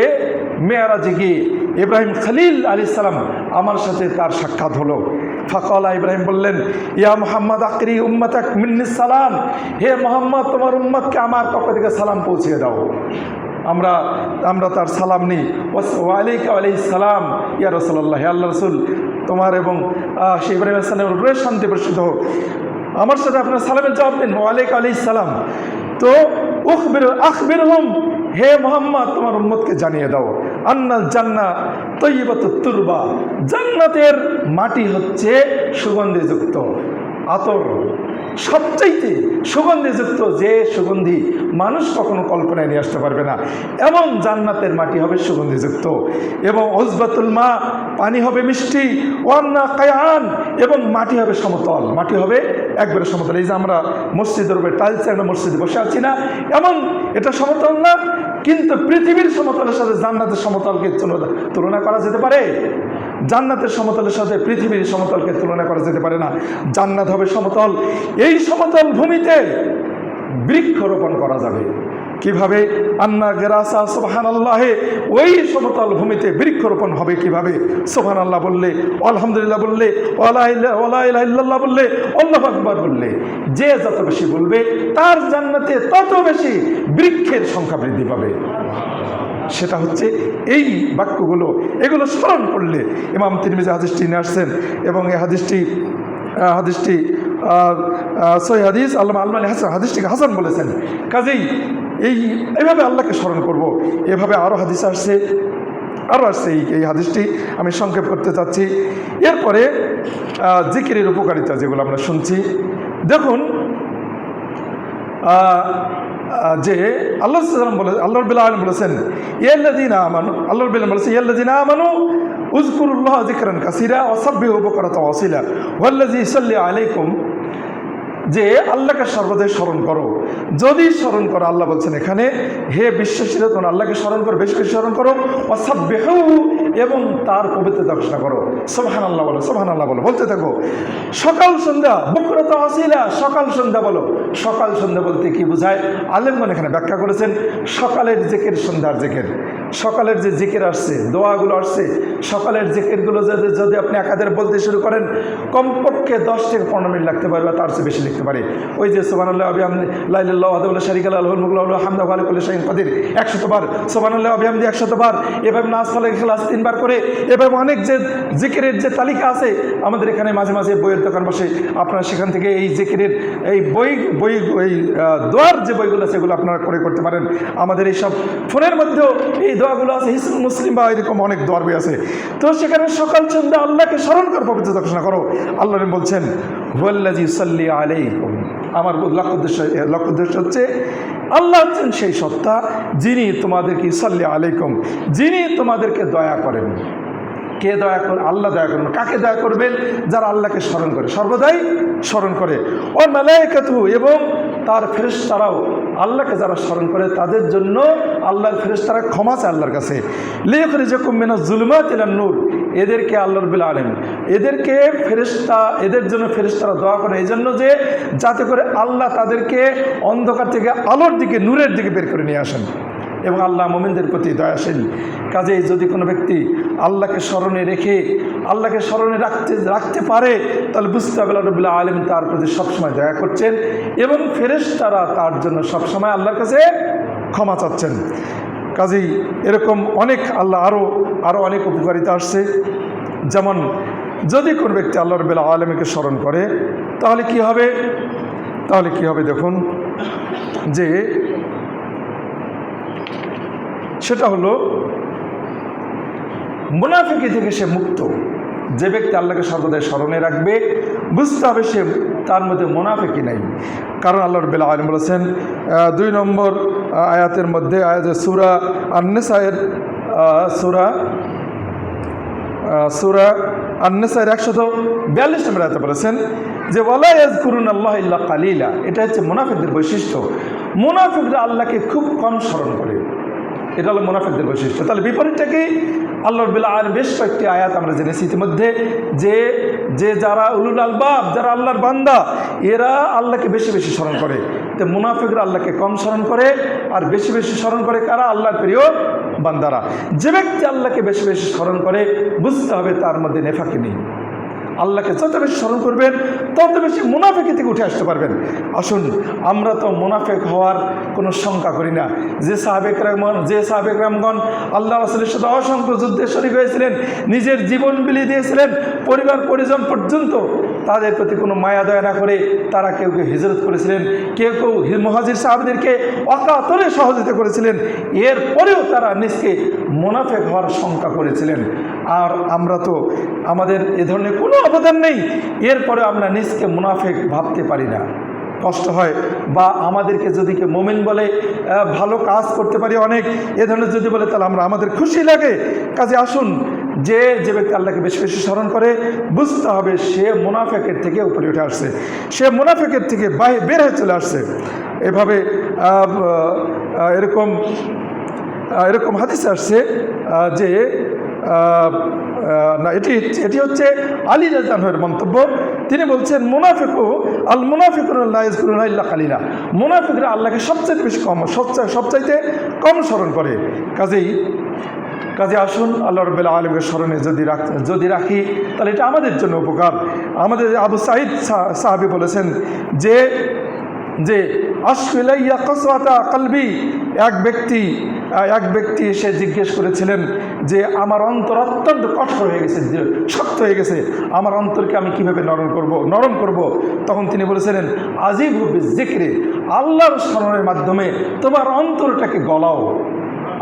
মেরাজে গিয়ে ইব্রাহিম খলিল আলাইহিস সালাম আমার সাথে তার সাক্ষাৎ হলো। ফাকালা, ইব্রাহিম বললেন, ইয়া মুহাম্মদ আকরি উম্মাতাক মিন্নি সালাম, হে মুহাম্মদ তোমার উম্মতকে আমার পক্ষ থেকে সালাম পৌঁছিয়ে দাও। আমরা তার সালাম নিই। ওয়ালাইকা আলাইহিস সালাম ইয়া রাসূলুল্লাহ, হে আল্লাহ রসুল, তোমার এবং সেই ইব্রাহিম আলাইহিস সালামের উপরে শান্তি বর্ষিত হোক। আমার সাথে আপনার সালামের জবাব দিন, ওয়ালাইকা আলাইহিস সালাম। তো আখবিরহুম, হে মোহাম্মদ তোমার উম্মতকে জানিয়ে দাও, আন্নাল জান্নাহ তয়্যিবাতুত তুরবা, জান্নাতের মাটি হচ্ছে সুগন্ধিযুক্ত আতর, সবচাইতে সুগন্ধিযুক্ত, যে সুগন্ধি মানুষ কখনো কল্পনায় নিয়ে আসতে পারবে না, এমন জান্নাতের মাটি হবে সুগন্ধিযুক্ত। এবং উজবাতুল মা, পানি হবে মিষ্টি, ওয়ান্না কায়ান, এবং মাটি হবে সমতল, মাটি হবে একবারে সমতল। এই যে আমরা মসজিদের উপরে টাইলসে একটা মসজিদে বসে আছি না, এমন এটা সমতল না, কিন্তু পৃথিবীর সমতলের সাথে জান্নাতের সমতলকে তুলনা করা যেতে পারে? জান্নাতের সমতলের সাথে পৃথিবীর সমতলকে তুলনা করা যেতে পারে না। জান্নাত হবে সমতল, এই সমতল ভূমিতে বৃক্ষরোপণ করা যাবে। কিভাবে? আন্না গেরাসা সুবহানাল্লাহ, ওই সমতল ভূমিতে বৃক্ষরোপণ হবে কিভাবে? সুবহানাল্লাহ বললে, আলহামদুলিল্লাহ বললে, ওয়ালা ইলাহা ইল্লাল্লাহ বললে, আল্লাহু আকবার বললে, যে যত বেশি বলবে তার জান্নাতে তত বেশি বৃক্ষের সংখ্যা বৃদ্ধি পাবে। সেটা হচ্ছে এই বাক্যগুলো, এগুলো স্মরণ করলে। ইমাম তিরমিজি হাদিসটি নিয়ে আসছেন এবং এই হাদিসটি সহিহ হাদিস, আল্লামা আলবানী হাদিসটিকে হাসান বলেছেন। কাজেই এইভাবে আল্লাহকে স্মরণ করব। এভাবে আরও হাদিস আসছে, এই হাদিসটি আমি সংক্ষেপ করতে চাচ্ছি। এরপরে জিকিরের উপকারিতা যেগুলো আমরা শুনছি, দেখুন যে আল্লাহ রাব্বুল আলামিন বলেছেন, ইয়াল্লাযীনা আমানু, আল্লাহ রাব্বুল আলামিন বলেছেন, ইয়াল্লাযীনা আমানু উযকুরুল্লাহা যিকরান কাসীরা ওয়া সাব্বিহু বুকরাতাও ওয়া আসীলা ওয়াল্লাযী ইউসাল্লি আলাইকুম, যে আল্লাহকে সর্বদাই স্মরণ করো। যদি স্মরণ করো, আল্লাহ বলছেন এখানে, হে বিশ্বাসীরা তোমরা আল্লাহকে স্মরণ করো, বেশি বেশি স্মরণ করো, ওয়াসাব্বিহুহু, এবং তার পবিত্রতা ঘোষণা করো, সুবহানাল্লাহ বলো, সুবহানাল্লাহ বলো, বলতে থাকো। সকাল সন্ধ্যা বুকরাতাও আসিলা, সকাল সন্ধ্যা বলো। সকাল সন্ধ্যা বলতে কি বোঝায়? আলেমগণ এখানে ব্যাখ্যা করেছেন, সকালের জিকির, সন্ধ্যার জিকির। সকালের যে জিকির আসছে, দোয়াগুলো আসছে, সকালের জিকিরগুলো যদি আপনি একাধারে বলতে শুরু করেন, কমপক্ষে 10 থেকে 15 মিনিট লাগতে পারে, বা তার চেয়ে বেশি লিখতে পারে। ওই যে সুবহানাল্লাহি ওয়া বিহামদিহি, লা ইলাহা ইল্লাল্লাহু ওয়াহদাহু লা শারীকা লাহু লাহুল মুলকু ওয়া লাহুল হামদু ওয়া হুয়া আলা কুল্লি শাইইন কাদির 100 বার, সুবহানাল্লাহি ওয়া বিহামদিহি 100 বার, এভাবে নাস ফালাক ইখলাস 3 বার করে। এভাবে অনেক যে জিকিরের যে তালিকা আছে, আমাদের এখানে মাঝে মাঝে বইয়ের দোকান বসে, আপনারা সেখান থেকে এই জিকিরের এই ওই দোয়ার যে বইগুলো আছে, সেগুলো আপনারা করতে পারেন। আমাদের এইসব ফোনের মধ্যেও এই দোয়াগুলো আছে, হিজবুল মুসলিম বা এরকম অনেক দোয়ার বই আছে। তো সেখানে সকাল সন্ধ্যা আল্লাহকে স্মরণ করো, পবিত্রতা ঘোষণা করো। আল্লাহ বলছেন, হুয়াল্লাযী ইউসাল্লি আলাইকুম, আমার লক্ষ্য উদ্দেশ্য হচ্ছে আল্লাহ হচ্ছেন সেই সত্তা যিনি তোমাদেরকে ইউসাল্লি আলাইকুম, যিনি তোমাদেরকে দয়া করেন। কে দয়া করে? আল্লাহ দয়া করবেন। কাকে দয়া করবেন? যারা আল্লাহকে স্মরণ করে, সর্বদাই স্মরণ করে। ও মালায়েকাতুহু, এবং তার ফেরেশতারাও আল্লাহকে যারা স্মরণ করে তাদের জন্য আল্লাহর ফেরেশতারা ক্ষমা চায় আল্লাহর কাছে। লিইখরিজাকুম মিনাজ যুলুমাতি ইলান নূর, এদেরকে আল্লাহ রাব্বুল আলামিন এদের জন্য ফেরেশতারা দোয়া করে এই জন্য যে যাতে করে আল্লাহ তাদেরকে অন্ধকার থেকে আলোর দিকে, নূরের দিকে বের করে নিয়ে আসেন। এবং আল্লাহ মুমিনদের প্রতি দয়াশীল। কাজেই যদি কোনো ব্যক্তি আল্লাহকে স্মরণে রেখে আল্লাহকে স্মরণে রাখতে পারে, তাহলে বুঝতে হবে আল্লাহ রাব্বুল আলামিন তার প্রতি সবসময় দয়া করছেন, এবং ফেরেশতারা তার জন্য সবসময় আল্লাহর কাছে ক্ষমা চাচ্ছেন। কাজেই এরকম অনেক আল্লাহ আরও অনেক উপকারিতা আসছে। যেমন যদি কোনো ব্যক্তি আল্লাহ রাব্বুল আলামিনকে স্মরণ করে, তাহলে কি হবে? দেখুন যে সেটা হলো মুনাফিকি থেকে সে মুক্ত। যে ব্যক্তি আল্লাহকে সর্বদাই স্মরণে রাখবে, বুঝতে হবে সে তার মধ্যে মুনাফিকি নাই। কারণ আল্লাহ রাব্বুল আলামিন বলেছেন 2 নম্বর আয়াতের মধ্যে, সূরা আন-নিসায়ের 142 নম্বর আয়াতে বলেছেন যে ওয়ালা ইয়াযকুরুনাল্লাহা ইল্লা কালিলা। এটা হচ্ছে মুনাফিকদের বৈশিষ্ট্য। মুনাফিকরা আল্লাহকে খুব কম স্মরণ করে, এটা হলো মুনাফিকদের বৈশিষ্ট্য। তাহলে বিপরীতটা কি? আল্লাহ রাব্বুল আলামিন বেশ কয়েকটি আয়াত আমরা জেনেছি ইতিমধ্যে যে যারা উলুল আলবাব, যারা আল্লাহর বান্দা, এরা আল্লাহকে বেশি বেশি স্মরণ করে। তো মুনাফিকরা আল্লাহকে কম স্মরণ করে, আর বেশি বেশি স্মরণ করে কারা? আল্লাহর প্রিয় বান্দারা। যে ব্যক্তি আল্লাহকে বেশি বেশি স্মরণ করে, বুঝতে হবে তার মধ্যে নেফাকি নেই। আল্লাহকে যত বেশি স্মরণ করবেন তত বেশি মুনাফিকি থেকে উঠে আসতে পারবেন। আসুন, আমরা তো মুনাফিক হওয়ার কোনো শঙ্কা করি না। যে সাহাবে কেরামগণ আল্লাহ রাসূলের সাথে অসংখ্য যুদ্ধে শরীক হয়েছিলেন, নিজের জীবন বিলিয়ে দিয়েছিলেন, পরিবার পরিজন পর্যন্ত তাদের প্রতি কোনো মায়া দয়া না করে তারা কেউ কেউ হিজরত করেছিলেন, কেউ কেউ মুহাজির সাহাবীদেরকে অকাতরে সহযোগিতা করেছিলেন। এরপরেও তারা নিজকে মুনাফিক হওয়ার শঙ্কা করেছিলেন। আর আমরা তো আমাদের এ ধরনের কোনো অবদান নেই, এরপরে আমরা নিজকে মুনাফিক ভাবতে পারি না, কষ্ট হয়। বা আমাদেরকে যদি কেউ মুমিন বলে, ভালো কাজ করতে পারি অনেক, এ ধরনের যদি বলে, তাহলে আমাদের খুশি লাগে। কাজে আসুন, যে ব্যক্তি আল্লাহকে বেশি বেশি স্মরণ করে, বুঝতে হবে সে মুনাফিকের থেকে উপরে উঠে আসছে, সে মুনাফিকের থেকে বের হয়ে চলে আসছে। এভাবে এরকম হাদিসে আসছে যে না, এটি হচ্ছে আলী রাদিয়াল্লাহু আনহুর মন্তব্য। তিনি বলছেন, মুনাফিকুনা লা ইয়াযকুরুনা ইল্লা কালিলা, মুনাফিকরা আল্লাহকে সবচাইতে কম স্মরণ করে। কাজে আসুন, আল্লাহ রাব্বুল আলামিনের স্মরণে যদি রাখি, তাহলে এটা আমাদের জন্য উপকার। আমাদের আবু সাঈদ সাহাবী বলেছেন যে আশফিলাইয়া কসওয়াতা কলবি, এক ব্যক্তি এসে জিজ্ঞেস করেছিলেন যে আমার অন্তর অত্যন্ত কঠোর হয়ে গেছে, শক্ত হয়ে গেছে, আমার অন্তরকে আমি কিভাবে নরম করব। তখন তিনি বলেছিলেন, আজিবু বিযিকরি, আল্লাহর স্মরণের মাধ্যমে তোমার অন্তরটাকে গলাও।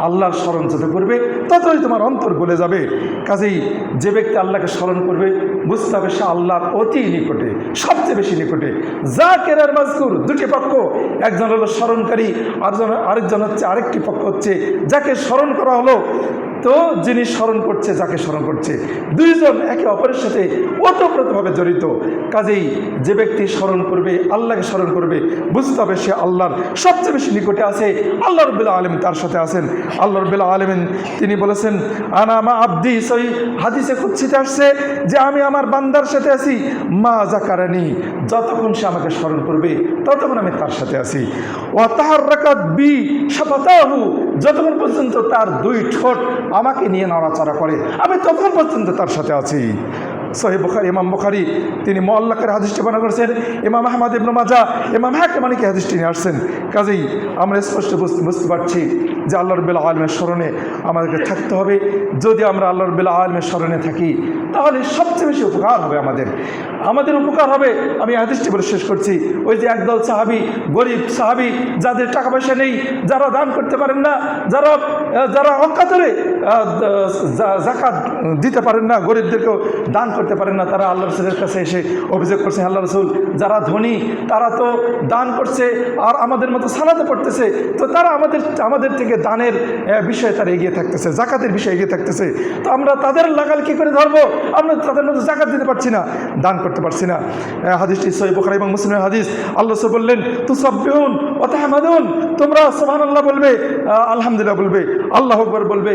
আল্লাহর স্মরণ যত করবে ততই তোমার অন্তর গলে যাবে। কাজেই যে ব্যক্তি আল্লাহকে স্মরণ করবে, বুঝতে হবে সে আল্লাহর অতি নিকটে, সবচেয়ে বেশি নিকটে। জাকির আর মাজকুর, দুটি পক্ষ, একজন হলো স্মরণকারী, আরেকজন হচ্ছে আরেকটি পক্ষ হচ্ছে যাকে স্মরণ করা হলো। তো যিনি স্মরণ করছে, যাকে স্মরণ করছে, দুইজন একে অপরের সাথে ওতপ্রোতভাবে জড়িত। কাজেই যে ব্যক্তি স্মরণ করবে, আল্লাহকে স্মরণ করবে, বুঝতে হবে সে আল্লাহর সবচেয়ে বেশি নিকটে আছে, আল্লাহ রাব্বুল আলামিন তার সাথে আছেন। আল্লাহ রাব্বুল আলামিন তিনি বলেছেন, আনা মা আব্দি, সই হাদিসে কুদসিতে আসছে যে আমি আমার বান্দার সাথে আছি, মা যাকারানি, যতক্ষণ সে আমাকে স্মরণ করবে ততক্ষণ আমি তার সাথে আছি। ওয়া তাহাররাকাত বি শাফাতাহু, যতক্ষণ পর্যন্ত তার দুই ঠোঁট আমাকে নিয়ে নড়াচড়া করে আমি তখন পর্যন্ত তার সাথে আছি। সহিহ বুখারী, ইমাম বুখারী তিনি মুআল্লাকের হাদিসটি বর্ণনা করেছেন, ইমাম আহমদ ইবনে মাজাহ, ইমাম হাকিম অনেকে হাদিসটি নিয়ে আসছেন। কাজেই আমরা স্পষ্ট বুঝতে পারছি যে আল্লাহ রাব্বুল আলামিনের স্মরণে আমাদেরকে থাকতে হবে। যদি আমরা আল্লাহ রাব্বুল আলামিনের স্মরণে থাকি, তাহলে সবচেয়ে বেশি উপকার হবে আমাদের উপকার হবে। আমি হাদিসটি বলে শেষ করছি। ওই যে একদল সাহাবী, গরিব সাহাবী, যাদের টাকা পয়সা নেই, যারা দান করতে পারেন না, যারা অকাতরে যাকাত দিতে পারেন না, গরিবদেরকেও দান করতে পারেন না, তারা আল্লাহ রাসূলের কাছে এসে অভিযোগ করছে, আল্লাহ রাসূল, যারা ধনী তারা তো দান করছে আর আমাদের মতো সালাতে পড়তেছে, তো তারা আমাদের থেকে দানের বিষয়ে তারা এগিয়ে থাকতেছে, জাকাতের বিষয়ে এগিয়ে থাকতেছে, তো আমরা তাদের লাগাল কী করে ধরবো? আমরা তাদের মতো জাকাত দিতে পারছি না, দান করতে পারছি না। হাদিসটি সহিহ বুখারী এবং মুসলিমের হাদিস। আল্লাহ রাসূল বললেন, তুসাব্বিহুন ওয়া তাহমাদুন, তোমরা সুবহানাল্লাহ বলবে, আলহামদুলিল্লাহ বলবে, আল্লাহু আকবার বলবে,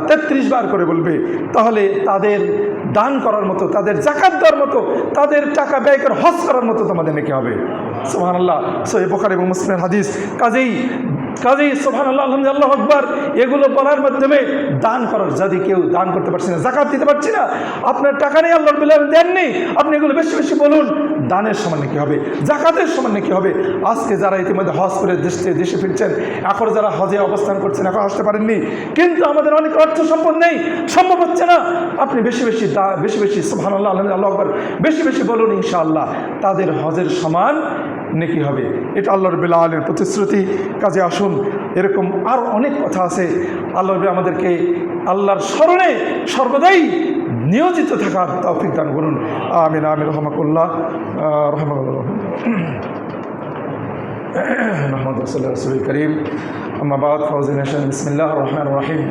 33 বার করে বলবে। তাহলে তাদের দান করার মতো, তাদের জাকাত দেওয়ার মতো, তাদের টাকা ব্যয় করে হজ করার মতো তোমাদের নাকি হবে। সুবহানাল্লাহ, সহিহ বুখারী এবং মুসলিমের হাদিস। কাজেই সুবহানাল্লাহ, আলহামদুলিল্লাহ, আল্লাহু আকবার এগুলো বলার মাধ্যমে দান করার, যদি কেউ দান করতে পারছি না, জাকাত দিতে পারছি না, আপনার টাকা নেই, আল্লাহর বিল দেননি, আপনি এগুলো বেশি বেশি বলুন। দানের সমান নাকি হবে, জাকাতের সমান নাকি হবে। আজকে যারা ইতিমধ্যে হজ করে দেশে ফিরছেন, এখন যারা হজে অবস্থান করছেন, এখন আসতে পারেননি, কিন্তু আমাদের অনেক অর্থ সম্পদ নেই, সম্ভব হচ্ছে না, আপনি বেশি বেশি সুবহানাল্লাহ, আলহামদুলিল্লাহ, আল্লাহু আকবার বেশি বেশি বলুন, ইনশাআল্লাহ তাদের হজের সমান নেকি হবে। এটা আল্লাহ রাব্বুল আলামিনের প্রতিশ্রুতি। কাজে আসুন, এরকম আরও অনেক কথা আছে। আল্লাহ আমাদেরকে আল্লাহর স্মরণে সর্বদাই নিয়োজিত থাকার তৌফিক দান করুন। আমিন আমিন। রহমাকুল্লাহ রহমতুল্লাহ রাসূলুল করিম। আম্মা বাদ, ফাউযুন বিসমিল্লাহির রহমানির রহিম।